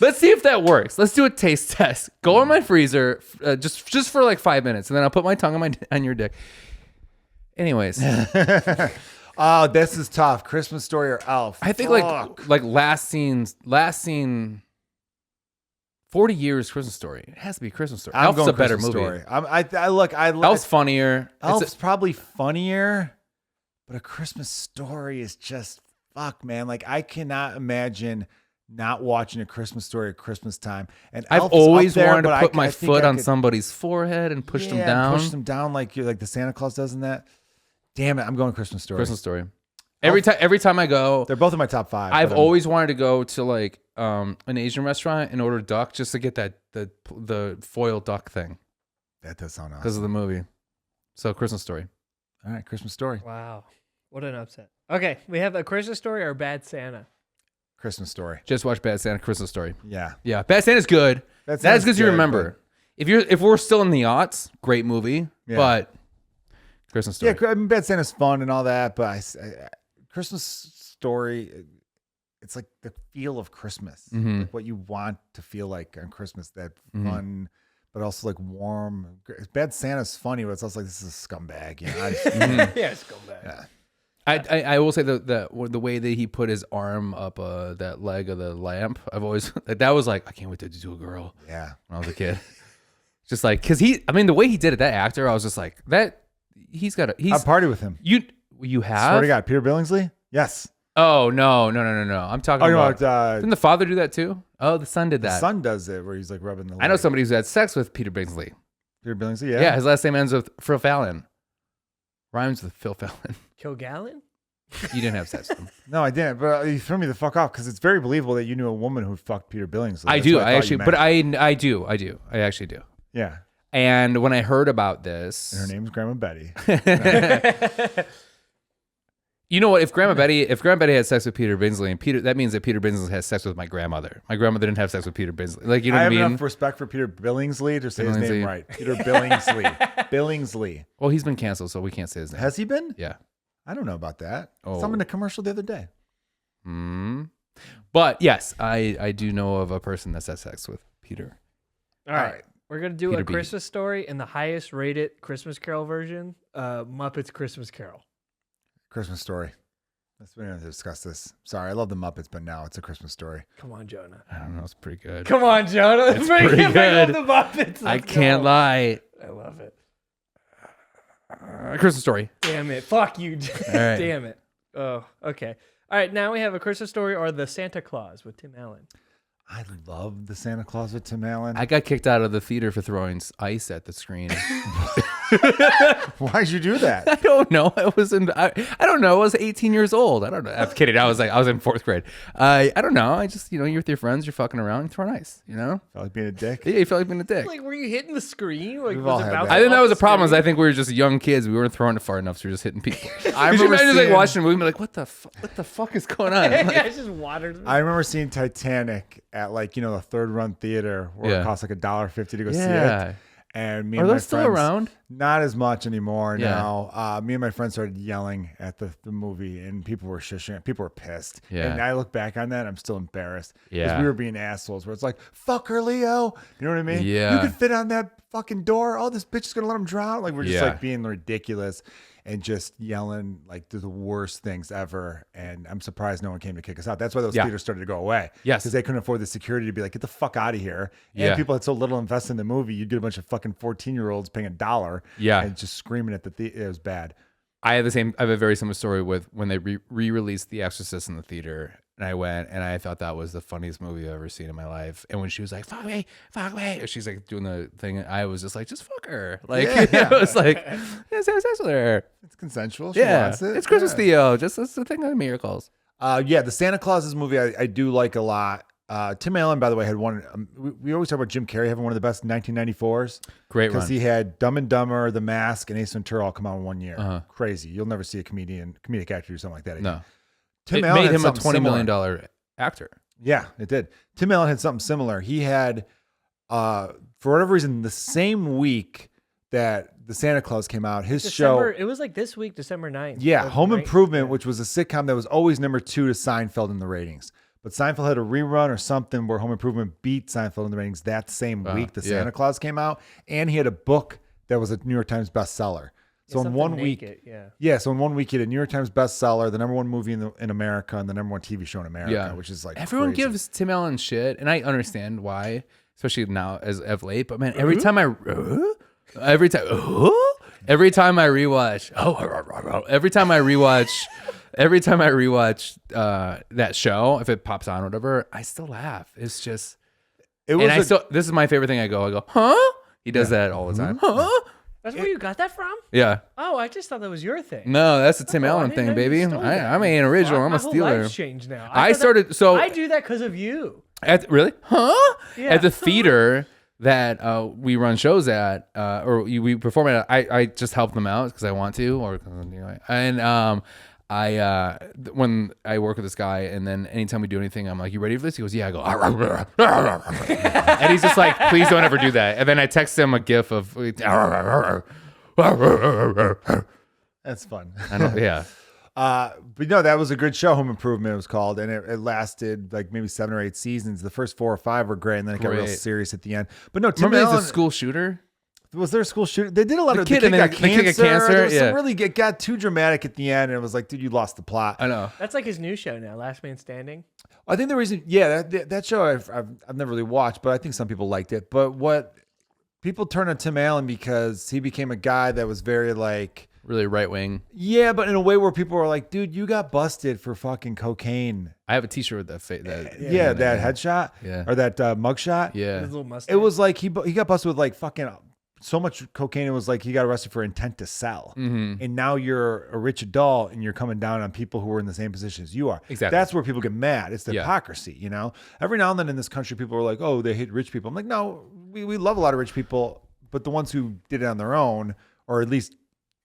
Speaker 2: Let's see if that works. Let's do a taste test. Go on my freezer, just for like 5 minutes, and then I'll put my tongue on your dick. Anyways,
Speaker 1: oh, this is tough. Christmas Story or Elf?
Speaker 2: I think like last scene. 40 years Christmas Story. It has to be a Christmas Story. Elf's a better movie.
Speaker 1: Story.
Speaker 2: Elf's funnier.
Speaker 1: Elf's probably funnier, but A Christmas Story is just fuck, man. Like I cannot imagine not watching A Christmas Story at Christmas time. And
Speaker 2: I've
Speaker 1: Elf is
Speaker 2: always
Speaker 1: up there,
Speaker 2: wanted to
Speaker 1: but
Speaker 2: put my
Speaker 1: I think
Speaker 2: foot
Speaker 1: I
Speaker 2: on
Speaker 1: could-
Speaker 2: somebody's forehead and push them down.
Speaker 1: Push them down like the Santa Claus does in that. Damn it, I'm going Christmas Story.
Speaker 2: Christmas Story. Every time I go,
Speaker 1: they're both in my top 5.
Speaker 2: I've always wanted to go to like an Asian restaurant and order duck just to get the foil duck thing
Speaker 1: That does sound awesome.
Speaker 2: because of the movie. So Christmas Story.
Speaker 1: All right, Christmas Story.
Speaker 3: Wow, what an upset. Okay, we have a Christmas Story or Bad Santa.
Speaker 1: Christmas Story.
Speaker 2: Just watch Bad Santa. Christmas Story.
Speaker 1: Yeah.
Speaker 2: Yeah, Bad Santa's good.
Speaker 1: That's
Speaker 2: Not as good as you remember. If we're still in the aughts, great movie.
Speaker 1: Yeah.
Speaker 2: But Christmas Story.
Speaker 1: Yeah, I mean, Bad Santa's fun and all that, but I Christmas Story, it's like the feel of Christmas,
Speaker 2: Mhm.
Speaker 1: like what you want to feel like on Christmas. That fun, but also like warm. Bad Santa's funny, but it's also like this is a scumbag.
Speaker 3: Yeah, scumbag.
Speaker 1: Yeah.
Speaker 2: I will say the way that he put his arm up that leg of the lamp, I've always that was like I can't wait to do a girl.
Speaker 1: Yeah.
Speaker 2: When I was a kid, just like because the way he did it, that actor, I was just like that.
Speaker 1: I'll party with him.
Speaker 2: You have?
Speaker 1: Swear to God, Peter Billingsley? Yes.
Speaker 2: Oh no! I'm talking about. Didn't the father do that too? Oh, the son did that.
Speaker 1: The son does it where he's like rubbing the leg.
Speaker 2: I know somebody who's had sex with Peter Billingsley.
Speaker 1: Peter Billingsley, yeah.
Speaker 2: Yeah, his last name ends with Phil Fallon. Rhymes with Phil Fallon.
Speaker 3: Kilgallon?
Speaker 2: You didn't have sex with him.
Speaker 1: No, I didn't. But you threw me the fuck off because it's very believable that you knew a woman who fucked Peter Billingsley.
Speaker 2: I
Speaker 1: That's
Speaker 2: do.
Speaker 1: what
Speaker 2: I
Speaker 1: thought
Speaker 2: actually,
Speaker 1: you
Speaker 2: but
Speaker 1: meant.
Speaker 2: I do. I actually do.
Speaker 1: Yeah.
Speaker 2: And when I heard about this,
Speaker 1: And her name's Grandma Betty.
Speaker 2: you know what? If Grandma Betty had sex with Peter Billingsley, and that means that Peter Billingsley has sex with my grandmother. My grandmother didn't have sex with Peter Billingsley. Like you know
Speaker 1: I
Speaker 2: what I
Speaker 1: have
Speaker 2: mean?
Speaker 1: enough respect for Peter Billingsley to say his
Speaker 2: Billingsley.
Speaker 1: name right. Peter Billingsley. Billingsley.
Speaker 2: Well, he's been canceled, so we can't say his name.
Speaker 1: Has he been?
Speaker 2: Yeah.
Speaker 1: I don't know about that.
Speaker 2: Oh.
Speaker 1: Someone in a commercial the other day.
Speaker 2: But yes, I do know of a person that's had sex with Peter.
Speaker 3: All right. We're gonna do
Speaker 2: Peter
Speaker 3: a
Speaker 2: B.
Speaker 3: Christmas story in the highest rated Christmas Carol version, Muppets Christmas Carol.
Speaker 1: Christmas Story. Let's discuss this. Sorry, I love the Muppets, but now it's a Christmas Story.
Speaker 3: Come on, Jonah.
Speaker 2: I don't know. It's pretty good.
Speaker 3: Come on, Jonah.
Speaker 2: It's pretty
Speaker 3: Bring up
Speaker 2: good.
Speaker 3: the Muppets.
Speaker 2: I
Speaker 3: Let's
Speaker 2: can't
Speaker 3: go.
Speaker 2: lie.
Speaker 3: I love it.
Speaker 2: Christmas Story.
Speaker 3: Damn it. Fuck you.
Speaker 2: right.
Speaker 3: Damn it. Oh, okay. All right, now we have a Christmas Story or the Santa Claus with Tim Allen.
Speaker 1: I love the Santa Claus with Tim Allen.
Speaker 2: I got kicked out of the theater for throwing ice at the screen.
Speaker 1: Why'd you do that?
Speaker 2: I don't know. I don't know. I was 18 years old. I don't know. I'm kidding. I was in 4th grade. I don't know. I just, you're with your friends, you're fucking around, you throw ice,
Speaker 1: Felt like being a dick.
Speaker 2: Yeah, you felt like being a dick.
Speaker 3: Like, were you hitting the screen? Like,
Speaker 1: We've
Speaker 3: was
Speaker 1: all
Speaker 3: it
Speaker 1: had
Speaker 3: bouncing
Speaker 1: that.
Speaker 2: I think that
Speaker 3: off
Speaker 2: was the
Speaker 3: the
Speaker 2: problem. Is
Speaker 3: screen?
Speaker 2: I think we were just young kids. We weren't throwing it far enough, so we were just hitting people.
Speaker 1: I
Speaker 2: Could you
Speaker 1: remember
Speaker 2: imagine
Speaker 1: seeing-
Speaker 2: watching a movie and be like, what the fuck is going on?
Speaker 3: Yeah,
Speaker 2: Like,
Speaker 3: it's just watered.
Speaker 1: I remember seeing Titanic at the third run theater where
Speaker 2: Yeah.
Speaker 1: it cost like $1.50 to go see
Speaker 2: yeah.
Speaker 1: it. And me
Speaker 2: Are
Speaker 1: and my
Speaker 2: those still
Speaker 1: friends,
Speaker 2: around?
Speaker 1: Not as much anymore
Speaker 2: Yeah.
Speaker 1: now. Me and my friends started yelling at the movie, and people were shushing. People were pissed.
Speaker 2: Yeah.
Speaker 1: And I look back on that, I'm still embarrassed. Because
Speaker 2: Yeah.
Speaker 1: we were being assholes. Where it's like, "Fuck her, Leo." You know what I mean?
Speaker 2: Yeah.
Speaker 1: You could fit on that fucking door. Oh, this bitch is gonna let him drown. Like we're just
Speaker 2: Yeah.
Speaker 1: like being ridiculous and just yelling like the worst things ever. And I'm surprised no one came to kick us out. That's why those
Speaker 2: Yeah.
Speaker 1: theaters started to go away.
Speaker 2: Yes.
Speaker 1: Because they couldn't afford the security to be like, get the fuck out of here. And
Speaker 2: Yeah.
Speaker 1: people had so little invested in the movie. You'd get a bunch of fucking 14-year-olds paying $1.
Speaker 2: Yeah.
Speaker 1: And just screaming at the theater. It was bad.
Speaker 2: I have a very similar story with when they re-released The Exorcist in the theater, and I went and I thought that was the funniest movie I've ever seen in my life. And when she was like, fuck me, and she's like doing the thing, I was just like, just fuck her. Like,
Speaker 1: Yeah.
Speaker 2: it was like, yeah, have sex with her.
Speaker 1: It's consensual. She
Speaker 2: Yeah,
Speaker 1: wants it.
Speaker 2: it's Christmas
Speaker 1: Yeah.
Speaker 2: Theo. Just it's the thing of miracles.
Speaker 1: Yeah, the Santa Claus's movie I do like a lot. Tim Allen, by the way, had one. We always talk about Jim Carrey having one of the best 1994s.
Speaker 2: Great
Speaker 1: Because
Speaker 2: run.
Speaker 1: he had Dumb and Dumber, The Mask, and Ace Ventura all come out in 1 year.
Speaker 2: Uh-huh.
Speaker 1: Crazy. You'll never see a comedic actor do something like that again.
Speaker 2: No,
Speaker 1: Tim
Speaker 2: it
Speaker 1: Allen
Speaker 2: made
Speaker 1: had
Speaker 2: him a
Speaker 1: something
Speaker 2: $20 million
Speaker 1: similar.
Speaker 2: actor.
Speaker 1: Yeah, it did. Tim Allen had something similar. He had, for whatever reason, the same week that the Santa Claus came out, his
Speaker 3: December,
Speaker 1: show.
Speaker 3: it was like this week, December 9th.
Speaker 1: Yeah,
Speaker 3: Of
Speaker 1: Home
Speaker 3: night-
Speaker 1: Improvement, which was a sitcom that was always number 2 to Seinfeld in the ratings. But Seinfeld had a rerun or something where Home Improvement beat Seinfeld in the ratings that same week the
Speaker 2: yeah.
Speaker 1: Santa Claus came out. And he had a book that was a New York Times bestseller.
Speaker 3: Yeah,
Speaker 1: So in
Speaker 3: something
Speaker 1: one week,
Speaker 3: naked, yeah.
Speaker 1: yeah, so in 1 week he had a New York Times bestseller, the #1 movie in America, and the #1 TV show in America,
Speaker 2: Yeah.
Speaker 1: which is like
Speaker 2: Everyone
Speaker 1: crazy.
Speaker 2: gives Tim Allen shit, and I understand why, especially now as of late. But man, every time I rewatch, every time I rewatch that show, if it pops on or whatever, I still laugh. It's just,
Speaker 1: It was
Speaker 2: this is my favorite thing. I go, huh? He does that all the time. Huh?
Speaker 3: That's where you got that from?
Speaker 2: Yeah.
Speaker 3: Oh, I just thought that was your thing.
Speaker 2: No, that's a Tim
Speaker 3: Oh, I
Speaker 2: Allen
Speaker 3: didn't
Speaker 2: thing,
Speaker 3: know you
Speaker 2: baby.
Speaker 3: stole that.
Speaker 2: I ain't original.
Speaker 3: Fuck,
Speaker 2: I'm
Speaker 3: my
Speaker 2: a
Speaker 3: whole
Speaker 2: stealer.
Speaker 3: life's changed now.
Speaker 2: I
Speaker 3: thought
Speaker 2: started- so-
Speaker 3: I do that because of you.
Speaker 2: Really? Huh?
Speaker 3: Yeah.
Speaker 2: At the theater that we run shows at, or we perform at, I just help them out because I want to, or and when I work with this guy, and then anytime we do anything, I'm like, "You ready for this?" He goes, "Yeah." I go, and he's just like, "Please don't ever do that." And then I text him a gif of,
Speaker 1: That's fun.
Speaker 2: I don't, yeah.
Speaker 1: But no, that was a good show. Home Improvement it was called, and it lasted like maybe 7 or 8 seasons. The first 4 or 5 were great, and then it got real
Speaker 2: Great.
Speaker 1: serious at the end. But no, Tim
Speaker 2: Remember
Speaker 1: Allen
Speaker 2: he's a school shooter?
Speaker 1: was there a school shooting. They did a lot
Speaker 2: The
Speaker 1: of
Speaker 2: kid
Speaker 1: the
Speaker 2: and
Speaker 1: kid
Speaker 2: then
Speaker 1: got
Speaker 2: the kid got cancer,
Speaker 1: There was some
Speaker 2: yeah.
Speaker 1: really it got too dramatic at the end, and it was like, dude, you lost the plot.
Speaker 2: I know.
Speaker 3: That's like his new show now, Last Man Standing.
Speaker 1: I think the reason, yeah, that show I've never really watched, but I think some people liked it. But what people turn on Tim Allen because he became a guy that was very like,
Speaker 2: Really right wing.
Speaker 1: yeah, but in a way where people were like, dude, you got busted for fucking cocaine.
Speaker 2: I have a T-shirt with that.
Speaker 1: Yeah, that headshot,
Speaker 2: Yeah.
Speaker 1: or that mugshot.
Speaker 2: Yeah.
Speaker 3: His little mustache.
Speaker 1: It was like he got busted with like fucking so much cocaine. It was like he got arrested for intent to sell.
Speaker 2: Mm-hmm.
Speaker 1: And now you're a rich adult and you're coming down on people who are in the same position as you are.
Speaker 2: Exactly.
Speaker 1: That's where people get mad. It's the
Speaker 2: Yeah.
Speaker 1: hypocrisy, you know? Every now and then in this country, people are like, oh, they hate rich people. I'm like, no, we love a lot of rich people, but the ones who did it on their own, or at least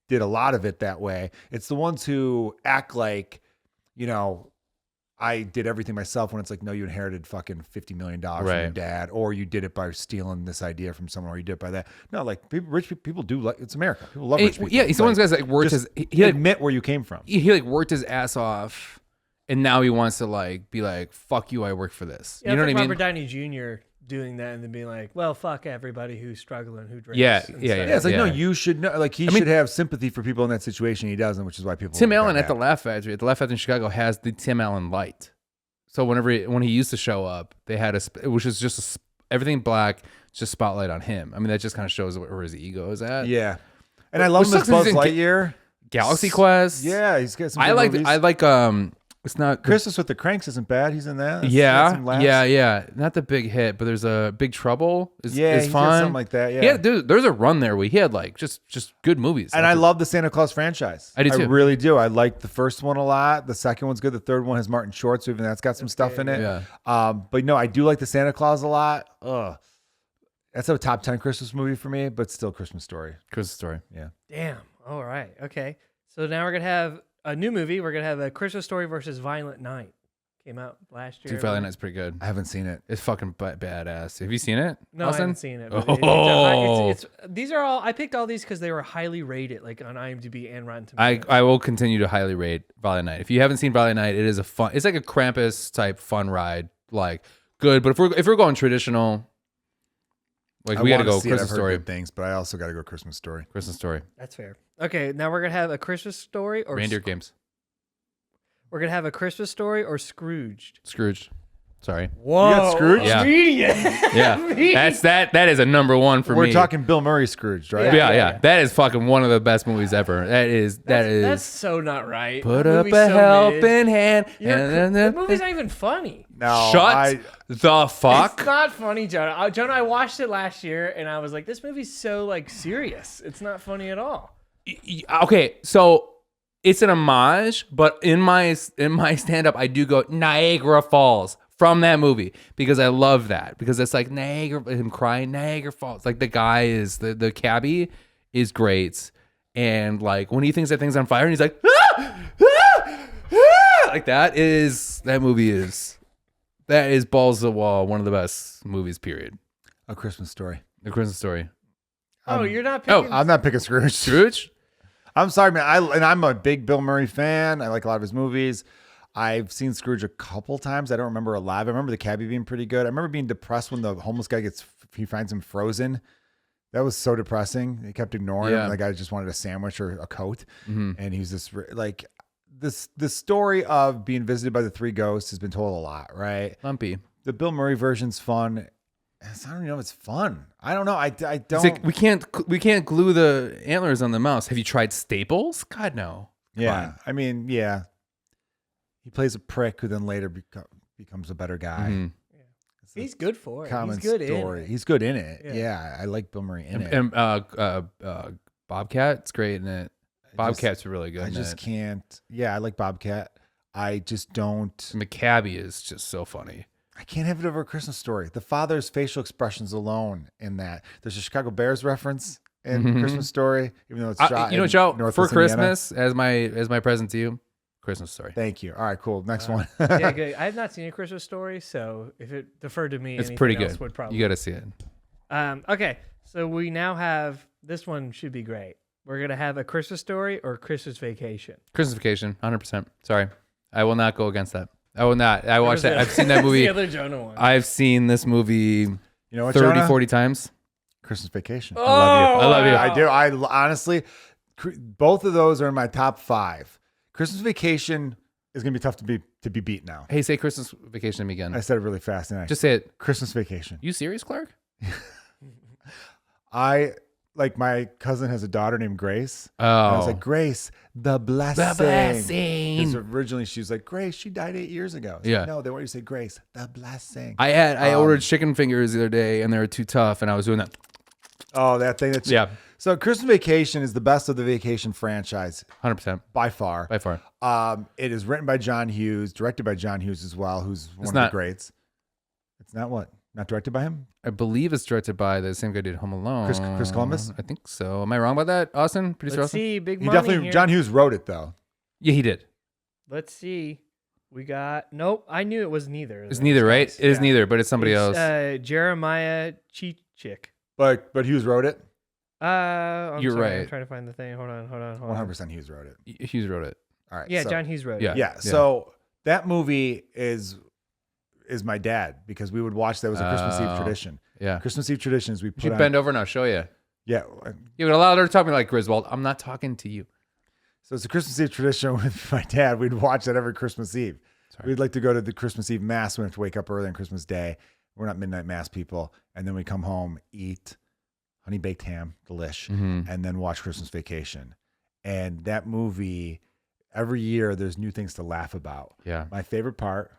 Speaker 1: did a lot of it that way, it's the ones who act like, you know, I did everything myself, when it's like, no, you inherited fucking $50 million from your
Speaker 2: Right.
Speaker 1: dad, or you did it by stealing this idea from someone, or you did it by that. No, like rich people do like, it's America. People love rich people.
Speaker 2: Yeah, he's one of those guys that worked
Speaker 1: just
Speaker 2: he like
Speaker 1: admit where you came from.
Speaker 2: he like worked his ass off, and now he wants to like be like, fuck you, I work for this.
Speaker 3: Yeah,
Speaker 2: You know
Speaker 3: it's
Speaker 2: what I
Speaker 3: like
Speaker 2: mean?
Speaker 3: Robert Downey Jr. doing that and then being like, well, fuck everybody who's struggling, who drinks.
Speaker 2: Yeah,
Speaker 3: and
Speaker 2: yeah,
Speaker 3: stuff.
Speaker 1: Yeah, it's like,
Speaker 2: Yeah.
Speaker 1: no, you should know. Like, he should have sympathy for people in that situation. He doesn't, which is why people.
Speaker 2: Tim
Speaker 1: got
Speaker 2: Allen at the
Speaker 1: mad.
Speaker 2: Laugh Factory, in Chicago, has the Tim Allen light. So when he used to show up, they had which is just everything black, just spotlight on him. I mean, that just kind of shows where his ego is at.
Speaker 1: Yeah, and I love
Speaker 2: Which
Speaker 1: him as
Speaker 2: sucks
Speaker 1: Buzz
Speaker 2: is he
Speaker 1: Lightyear.
Speaker 2: Galaxy Quest.
Speaker 1: Yeah, he's got some.
Speaker 2: I
Speaker 1: good
Speaker 2: like
Speaker 1: movies.
Speaker 2: it's not
Speaker 1: Christmas with the Cranks isn't bad. He's in that. It's got
Speaker 2: yeah,
Speaker 1: some laughs.
Speaker 2: yeah. Not the big hit, but there's a Big Trouble. Is
Speaker 1: he's got
Speaker 2: fun.
Speaker 1: something like that. Yeah,
Speaker 2: Yeah, there's a run there where he had like just good movies.
Speaker 1: and I love the Santa Claus franchise.
Speaker 2: I do too.
Speaker 1: I really do. I like the first one a lot. The second one's good. The third one has Martin Short, so even that's got some stuff in it.
Speaker 2: Yeah.
Speaker 1: But no, I do like the Santa Claus a lot. Ugh. That's a top 10 Christmas movie for me, but still Christmas Story.
Speaker 2: Christmas Story.
Speaker 1: Yeah.
Speaker 3: Damn. All right. Okay. So now we're going to have a new movie. We're going to have A Christmas Story versus Violent Night. Came out last year.
Speaker 2: Dude, Violent Night's pretty good.
Speaker 1: I haven't seen it.
Speaker 2: It's fucking badass. Have you seen it?
Speaker 3: No,
Speaker 2: Austin?
Speaker 3: I haven't seen it. But
Speaker 2: Oh.
Speaker 3: these are all, I picked all these because they were highly rated, like on IMDb and Rotten Tomatoes.
Speaker 2: I will continue to highly rate Violent Night. If you haven't seen Violent Night, it is it's like a Krampus type fun ride, like good. But if we're going traditional, like we got to go Christmas Story.
Speaker 1: Things, but I also got to go Christmas Story.
Speaker 2: Christmas Story.
Speaker 3: That's fair. Okay, now we're going to have A Christmas Story or
Speaker 2: Reindeer Games.
Speaker 3: We're going to have A Christmas Story or Scrooged.
Speaker 2: Scrooge. Sorry.
Speaker 3: Whoa.
Speaker 1: You got Scrooge?
Speaker 2: Yeah. Yeah. That is a number one for me.
Speaker 1: We're talking Bill Murray Scrooge, right?
Speaker 2: Yeah. That is fucking one of the best movies ever.
Speaker 3: That's so not right.
Speaker 2: Put
Speaker 3: That
Speaker 2: up
Speaker 3: movie's
Speaker 2: a
Speaker 3: so
Speaker 2: helping
Speaker 3: mid.
Speaker 2: hand.
Speaker 3: The movie's not even funny.
Speaker 1: No.
Speaker 2: Shut the fuck.
Speaker 3: It's not funny, Jonah. Jonah, I watched it last year and I was like, this movie's so like serious. It's not funny at all.
Speaker 2: Okay, so it's an homage, but in my stand up, I do go Niagara Falls from that movie because I love that because it's like him crying Niagara Falls. Like the guy is the cabbie is great, and like when he thinks that thing's on fire and he's like like that movie is balls to the wall, one of the best movies. Period.
Speaker 1: A Christmas Story.
Speaker 2: The Christmas Story.
Speaker 3: You're not picking.
Speaker 1: I'm not picking Scrooge.
Speaker 2: Scrooge.
Speaker 1: I'm sorry, man. I'm a big Bill Murray fan. I like a lot of his movies. I've seen Scrooge a couple times. I don't remember a lot. I remember the cabbie being pretty good. I remember being depressed when the homeless guy he finds him frozen. That was so depressing. He kept ignoring him. And the guy just wanted a sandwich or a coat. Mm-hmm. And he was just like, the story of being visited by the three ghosts has been told a lot, right?
Speaker 2: Lumpy.
Speaker 1: The Bill Murray version's fun. I don't even know if it's fun. I don't know. I don't.
Speaker 2: It's like, we can't glue the antlers on the mouse. Have you tried staples? God, no.
Speaker 1: Yeah. I mean, yeah. He plays a prick who then later becomes a better guy.
Speaker 2: Mm-hmm.
Speaker 3: He's good for it.
Speaker 1: Common
Speaker 3: He's good
Speaker 1: story.
Speaker 3: in it.
Speaker 1: He's good in it.
Speaker 3: Yeah.
Speaker 1: Yeah, I like Bill Murray in it.
Speaker 2: And Bobcat's great in it. Bobcat's really good.
Speaker 1: I just can't. Yeah, I like Bobcat. I just don't.
Speaker 2: McCabe is just so funny.
Speaker 1: I can't have it over A Christmas Story. The father's facial expressions alone in that. There's a Chicago Bears reference in Christmas Story, even though it's shot.
Speaker 2: You know, Joe,
Speaker 1: Northwest
Speaker 2: for
Speaker 1: Indiana.
Speaker 2: Christmas as my present to you, Christmas Story.
Speaker 1: Thank you. All right, cool. Next one.
Speaker 3: Yeah, good. I have not seen A Christmas Story, so if it deferred to me,
Speaker 2: It's
Speaker 3: anything
Speaker 2: pretty
Speaker 3: else
Speaker 2: good.
Speaker 3: Would probably.
Speaker 2: You got to see it.
Speaker 3: Okay, so we now have this one should be great. We're gonna have A Christmas Story or Christmas Vacation.
Speaker 2: Christmas Vacation, 100%. Sorry, I will not go against that. I will not. I watched that. I've seen that movie.
Speaker 3: The other Jonah one.
Speaker 2: I've seen this movie
Speaker 1: You know what,
Speaker 2: 30,
Speaker 1: Jonah?
Speaker 2: 40 times.
Speaker 1: Christmas Vacation.
Speaker 3: Oh,
Speaker 2: I love you.
Speaker 1: I do. I honestly, both of those are in my top 5. Christmas Vacation is going to be tough to be beat now.
Speaker 2: Hey, say Christmas Vacation to me again.
Speaker 1: I said it really fast, and
Speaker 2: Just say it.
Speaker 1: Christmas Vacation.
Speaker 2: You serious, Clark?
Speaker 1: My cousin has a daughter named Grace.
Speaker 2: Oh.
Speaker 1: And I was like, Grace, the blessing.
Speaker 2: The blessing.
Speaker 1: Because originally she was like, Grace, she died 8 years ago.
Speaker 2: Yeah.
Speaker 1: Like, no, they want you to say Grace, the blessing.
Speaker 2: I ordered chicken fingers the other day and they were too tough, and I was doing that.
Speaker 1: Oh, that thing.
Speaker 2: Yeah.
Speaker 1: So Christmas Vacation is the best of the Vacation franchise
Speaker 2: 100%.
Speaker 1: by far.
Speaker 2: By far.
Speaker 1: It is written by John Hughes, directed by John Hughes as well, who's one of the greats. It's not what? Not directed by him?
Speaker 2: I believe it's directed by the same guy who did Home Alone.
Speaker 1: Chris Columbus?
Speaker 2: I think so. Am I wrong about that, Austin? Producer
Speaker 3: Let's
Speaker 2: Austin?
Speaker 3: see, big
Speaker 1: He
Speaker 3: money
Speaker 1: definitely
Speaker 3: here.
Speaker 1: John Hughes wrote it though.
Speaker 2: Yeah, he did.
Speaker 3: Let's see. We got nope. I knew it was neither.
Speaker 2: It's neither, right? It is neither, but it's somebody else.
Speaker 3: Jeremiah Chichik.
Speaker 1: But Hughes wrote it.
Speaker 3: I'm
Speaker 2: You're
Speaker 3: sorry, I'm
Speaker 2: right.
Speaker 3: trying to find the thing. Hold on.
Speaker 1: 100% Hughes wrote it.
Speaker 2: Hughes wrote it.
Speaker 1: All right.
Speaker 3: Yeah,
Speaker 1: so,
Speaker 3: John Hughes wrote
Speaker 2: Yeah.
Speaker 3: it.
Speaker 1: Yeah. So that movie is is my dad, because we would watch that. It was a Christmas Eve tradition.
Speaker 2: Yeah.
Speaker 1: Christmas Eve traditions we put
Speaker 2: You
Speaker 1: on.
Speaker 2: bend over and I'll show you.
Speaker 1: Yeah.
Speaker 2: You would allow her to talk to me like Griswold. I'm not talking to you.
Speaker 1: So it's a Christmas Eve tradition with my dad. We'd watch that every Christmas Eve.
Speaker 2: Sorry.
Speaker 1: We'd like to go to the Christmas Eve mass. We have to wake up early on Christmas Day. We're not midnight mass people. And then we come home, eat honey baked ham, delish, and then watch Christmas Vacation. And that movie, every year there's new things to laugh about.
Speaker 2: Yeah.
Speaker 1: My favorite part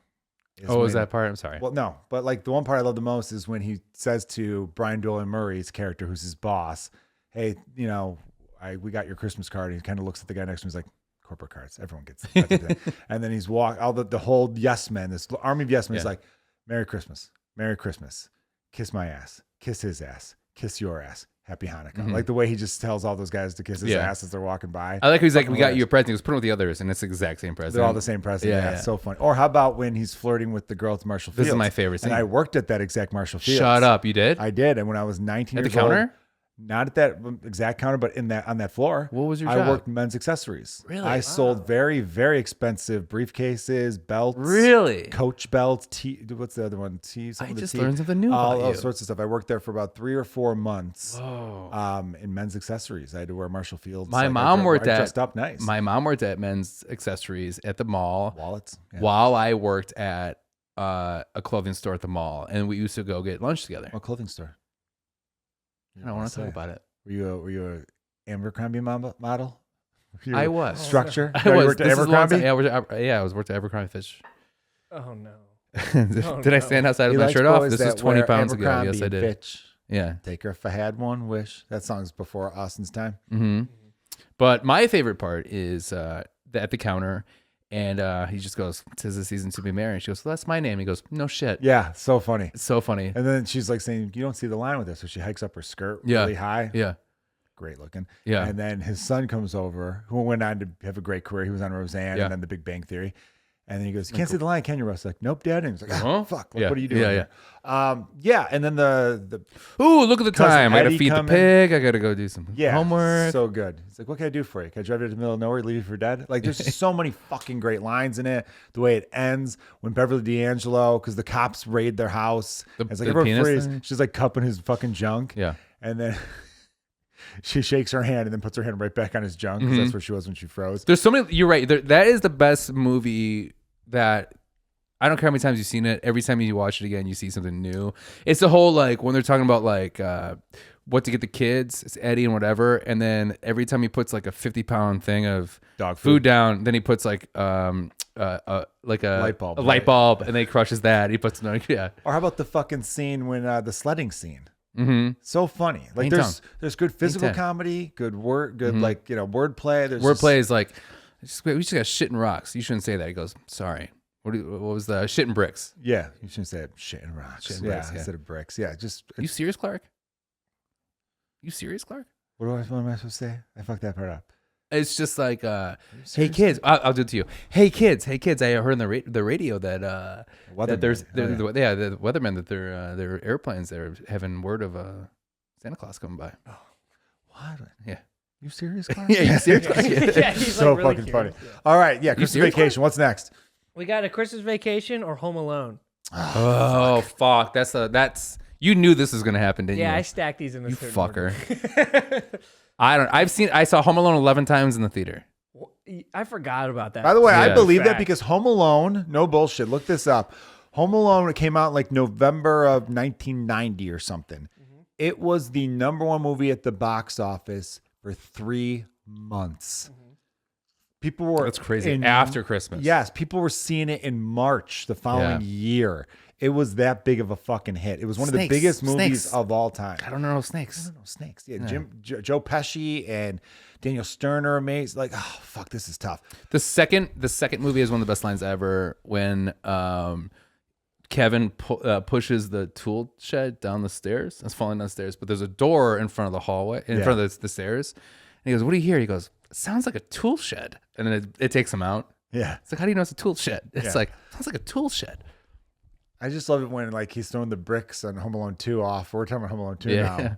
Speaker 1: is
Speaker 2: Is that part? I'm sorry.
Speaker 1: Well, no, but like the one part I love the most is when he says to Brian Dolan Murray's character, who's his boss, "Hey, we got your Christmas card." And he kind of looks at the guy next to him. He's like, "Corporate cards, everyone gets it." And then he's all the whole yes men, this army of yes men is like, "Merry Christmas, Merry Christmas, kiss my ass, kiss his ass, kiss your ass, Happy Hanukkah." Like the way he just tells all those guys to kiss his ass as they're walking by.
Speaker 2: I like he's like, "We got you a present." He goes, "Put it with the others," and it's the exact same present.
Speaker 1: They're all the same present. Yeah, it's so funny. Or how about when he's flirting with the girl at the Marshall Fields?
Speaker 2: This is my favorite scene.
Speaker 1: And I worked at that exact Marshall Fields.
Speaker 2: Shut up, you did?
Speaker 1: I did. And when I was 19
Speaker 2: At
Speaker 1: years
Speaker 2: the counter?
Speaker 1: old, not at that exact counter, but on that floor.
Speaker 2: What was your
Speaker 1: I
Speaker 2: job?
Speaker 1: worked men's accessories.
Speaker 2: Really?
Speaker 1: I sold very, very expensive briefcases, belts.
Speaker 2: Really?
Speaker 1: Coach belts. What's the other one?
Speaker 2: I just learned something new about
Speaker 1: all
Speaker 2: you.
Speaker 1: sorts of stuff. I worked there for about 3 or 4 months.
Speaker 2: Whoa.
Speaker 1: In men's accessories. I had to wear Marshall Fields.
Speaker 2: My mom worked at
Speaker 1: dressed up nice.
Speaker 2: My mom worked at men's accessories at the mall
Speaker 1: Wallets. Yeah.
Speaker 2: while I worked at a clothing store at the mall, and we used to go get lunch together.
Speaker 1: What clothing store?
Speaker 2: I don't want to talk about it.
Speaker 1: Were you a Abercrombie model?
Speaker 2: I was.
Speaker 1: Structure?
Speaker 2: I
Speaker 1: No, you
Speaker 2: was.
Speaker 1: worked at
Speaker 2: This is a long
Speaker 1: Abercrombie?
Speaker 2: time. I was worked at Abercrombie Fitch.
Speaker 3: Oh no.
Speaker 2: Did I stand outside with my shirt off? This was 20 pounds ago. Yes, I did.
Speaker 1: Fitch.
Speaker 2: Yeah.
Speaker 1: Take her if I had one wish. That song's before Austin's time.
Speaker 2: Mm-hmm. But my favorite part is at the counter, and he just goes, "'Tis the season to be merry." She goes, "Well, that's my name." He goes, "No shit."
Speaker 1: Yeah, so funny.
Speaker 2: It's so funny.
Speaker 1: And then she's like saying, "You don't see the line with this." So she hikes up her skirt
Speaker 2: Yeah.
Speaker 1: really high.
Speaker 2: Yeah.
Speaker 1: Great looking.
Speaker 2: Yeah.
Speaker 1: And then his son comes over, who went on to have a great career. He was on Roseanne
Speaker 2: Yeah.
Speaker 1: and then The Big Bang Theory. And then he goes, "You can't see the line, can you, Russ?" Like, "Nope, Dad." And he's like, "Oh, fuck. Like,
Speaker 2: Yeah.
Speaker 1: what are you doing?"
Speaker 2: Yeah,
Speaker 1: here? Yeah. And then the
Speaker 2: Ooh, look at the
Speaker 1: Cousin
Speaker 2: time. I gotta
Speaker 1: Eddie
Speaker 2: feed the
Speaker 1: coming.
Speaker 2: pig. I gotta go do some homework.
Speaker 1: so good. He's like, "What can I do for you? Can I drive you to the middle of nowhere, leave you for dead?" Like, there's just so many fucking great lines in it. The way it ends when Beverly D'Angelo, because the cops raid their house. It's like,
Speaker 2: the
Speaker 1: everyone
Speaker 2: penis
Speaker 1: freeze.
Speaker 2: thing?
Speaker 1: She's like cupping his fucking junk.
Speaker 2: Yeah.
Speaker 1: And then she shakes her hand and then puts her hand right back on his junk, because that's where she was when she froze.
Speaker 2: There's so many. You're right. That is the best movie that. I don't care how many times you've seen it. Every time you watch it again, you see something new. It's the whole, like, when they're talking about, like, what to get the kids, it's Eddie and whatever. And then every time he puts, like, a 50-pound thing of
Speaker 1: Dog
Speaker 2: food down, then he puts, like a
Speaker 1: Light bulb,
Speaker 2: a
Speaker 1: right?
Speaker 2: light bulb, and then he crushes that. He puts another, yeah.
Speaker 1: Or how about the fucking scene when the sledding scene?
Speaker 2: Mm-hmm.
Speaker 1: So funny. Like, there's good physical comedy, good word, good like, wordplay. There's
Speaker 2: Wordplay is like, we just got shit and rocks. You shouldn't say that. He goes, "Sorry. What was the shit and bricks?"
Speaker 1: Yeah, you shouldn't say shit and rocks.
Speaker 2: Shit and
Speaker 1: yeah,
Speaker 2: bricks, yeah.
Speaker 1: instead of bricks. Yeah, just
Speaker 2: You serious, Clark? You serious, Clark?
Speaker 1: what am I supposed to say? I fucked that part up.
Speaker 2: It's just like, hey
Speaker 1: serious?
Speaker 2: kids, I'll do it to you. Hey kids, I heard on the radio that that there's
Speaker 1: Weatherman.
Speaker 2: the weathermen that their airplanes they're having word of Santa Claus coming by.
Speaker 1: What?
Speaker 2: Yeah.
Speaker 1: You serious, Clark?
Speaker 2: Yeah, you serious, Clark?
Speaker 3: Yeah, he's
Speaker 1: So
Speaker 3: like really
Speaker 1: fucking
Speaker 3: curious.
Speaker 1: funny.
Speaker 3: Yeah.
Speaker 1: All right, yeah, Christmas
Speaker 2: serious,
Speaker 1: Vacation. What's next?
Speaker 3: We got a Christmas Vacation or Home Alone.
Speaker 2: Oh fuck, that's you knew this was gonna happen, didn't
Speaker 3: Yeah, I
Speaker 2: you?
Speaker 3: stacked these in a
Speaker 2: You
Speaker 3: certain
Speaker 2: fucker.
Speaker 3: order.
Speaker 2: I saw Home Alone 11 times in the theater.
Speaker 3: I forgot about that.
Speaker 1: By the way, I
Speaker 2: Yeah.
Speaker 1: believe that
Speaker 3: Fact.
Speaker 1: because Home Alone, no bullshit. Look this up. Home Alone came out like November of 1990 or something. It was the #1 movie at the box office for 3 months. People were
Speaker 2: That's crazy. After Christmas.
Speaker 1: Yes, people were seeing it in March the following year. It was that big of a fucking hit. It was one of the
Speaker 2: Snakes.
Speaker 1: biggest movies
Speaker 2: Snakes.
Speaker 1: of all time.
Speaker 2: I don't know snakes.
Speaker 1: No snakes. Yeah, Joe Pesci and Daniel Stern are amazing. Like, oh fuck, this is tough.
Speaker 2: The second movie is one of the best lines ever when Kevin pushes the tool shed down the stairs. It's falling down the stairs, but there's a door in front of the hallway, in front of the stairs. And he goes, "What do you hear?" He goes, "It sounds like a tool shed." And then it takes him out.
Speaker 1: Yeah.
Speaker 2: It's like, how do you know it's a tool shed? It's
Speaker 1: Yeah.
Speaker 2: like, sounds like a tool shed.
Speaker 1: I just love it when like he's throwing the bricks on Home Alone 2 off. We're talking about Home Alone 2
Speaker 2: Yeah.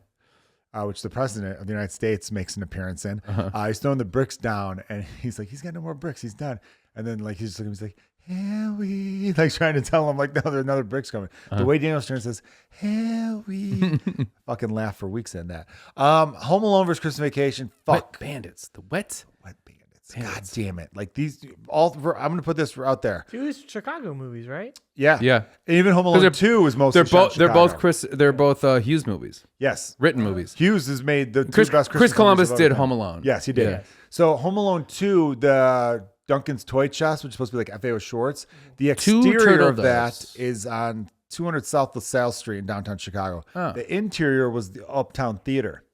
Speaker 1: now, which the president of the United States makes an appearance in. He's throwing the bricks down, and he's like, he's got no more bricks. He's done. And then like he's just looking, he's like, Harry, like trying to tell him like, no, there's another brick's coming. The way Daniel Stern says, Harry, fucking laugh for weeks in that. Home Alone versus Christmas Vacation. Fuck.
Speaker 2: Wet Bandits. The wet.
Speaker 1: Wet Bandits. God damn it. Like these, I'm going to put this out there.
Speaker 3: Two Chicago movies, right?
Speaker 1: Yeah.
Speaker 2: Yeah.
Speaker 1: And even Home Alone 2 is mostly shot in
Speaker 2: They're both
Speaker 1: Chicago.
Speaker 2: They're both Hughes movies.
Speaker 1: Yes.
Speaker 2: Written movies.
Speaker 1: Hughes has made the two
Speaker 2: Chris
Speaker 1: best Christmas
Speaker 2: Columbus
Speaker 1: movies of
Speaker 2: did
Speaker 1: all time.
Speaker 2: Home Alone.
Speaker 1: Yes, he did.
Speaker 2: Yeah.
Speaker 1: So Home Alone 2, the Duncan's Toy Chest, which is supposed to be like FAO Schwartz, the exterior
Speaker 2: turtle
Speaker 1: of that
Speaker 2: doves.
Speaker 1: is on 200 South LaSalle Street in downtown Chicago.
Speaker 2: Oh.
Speaker 1: The interior was the Uptown Theater,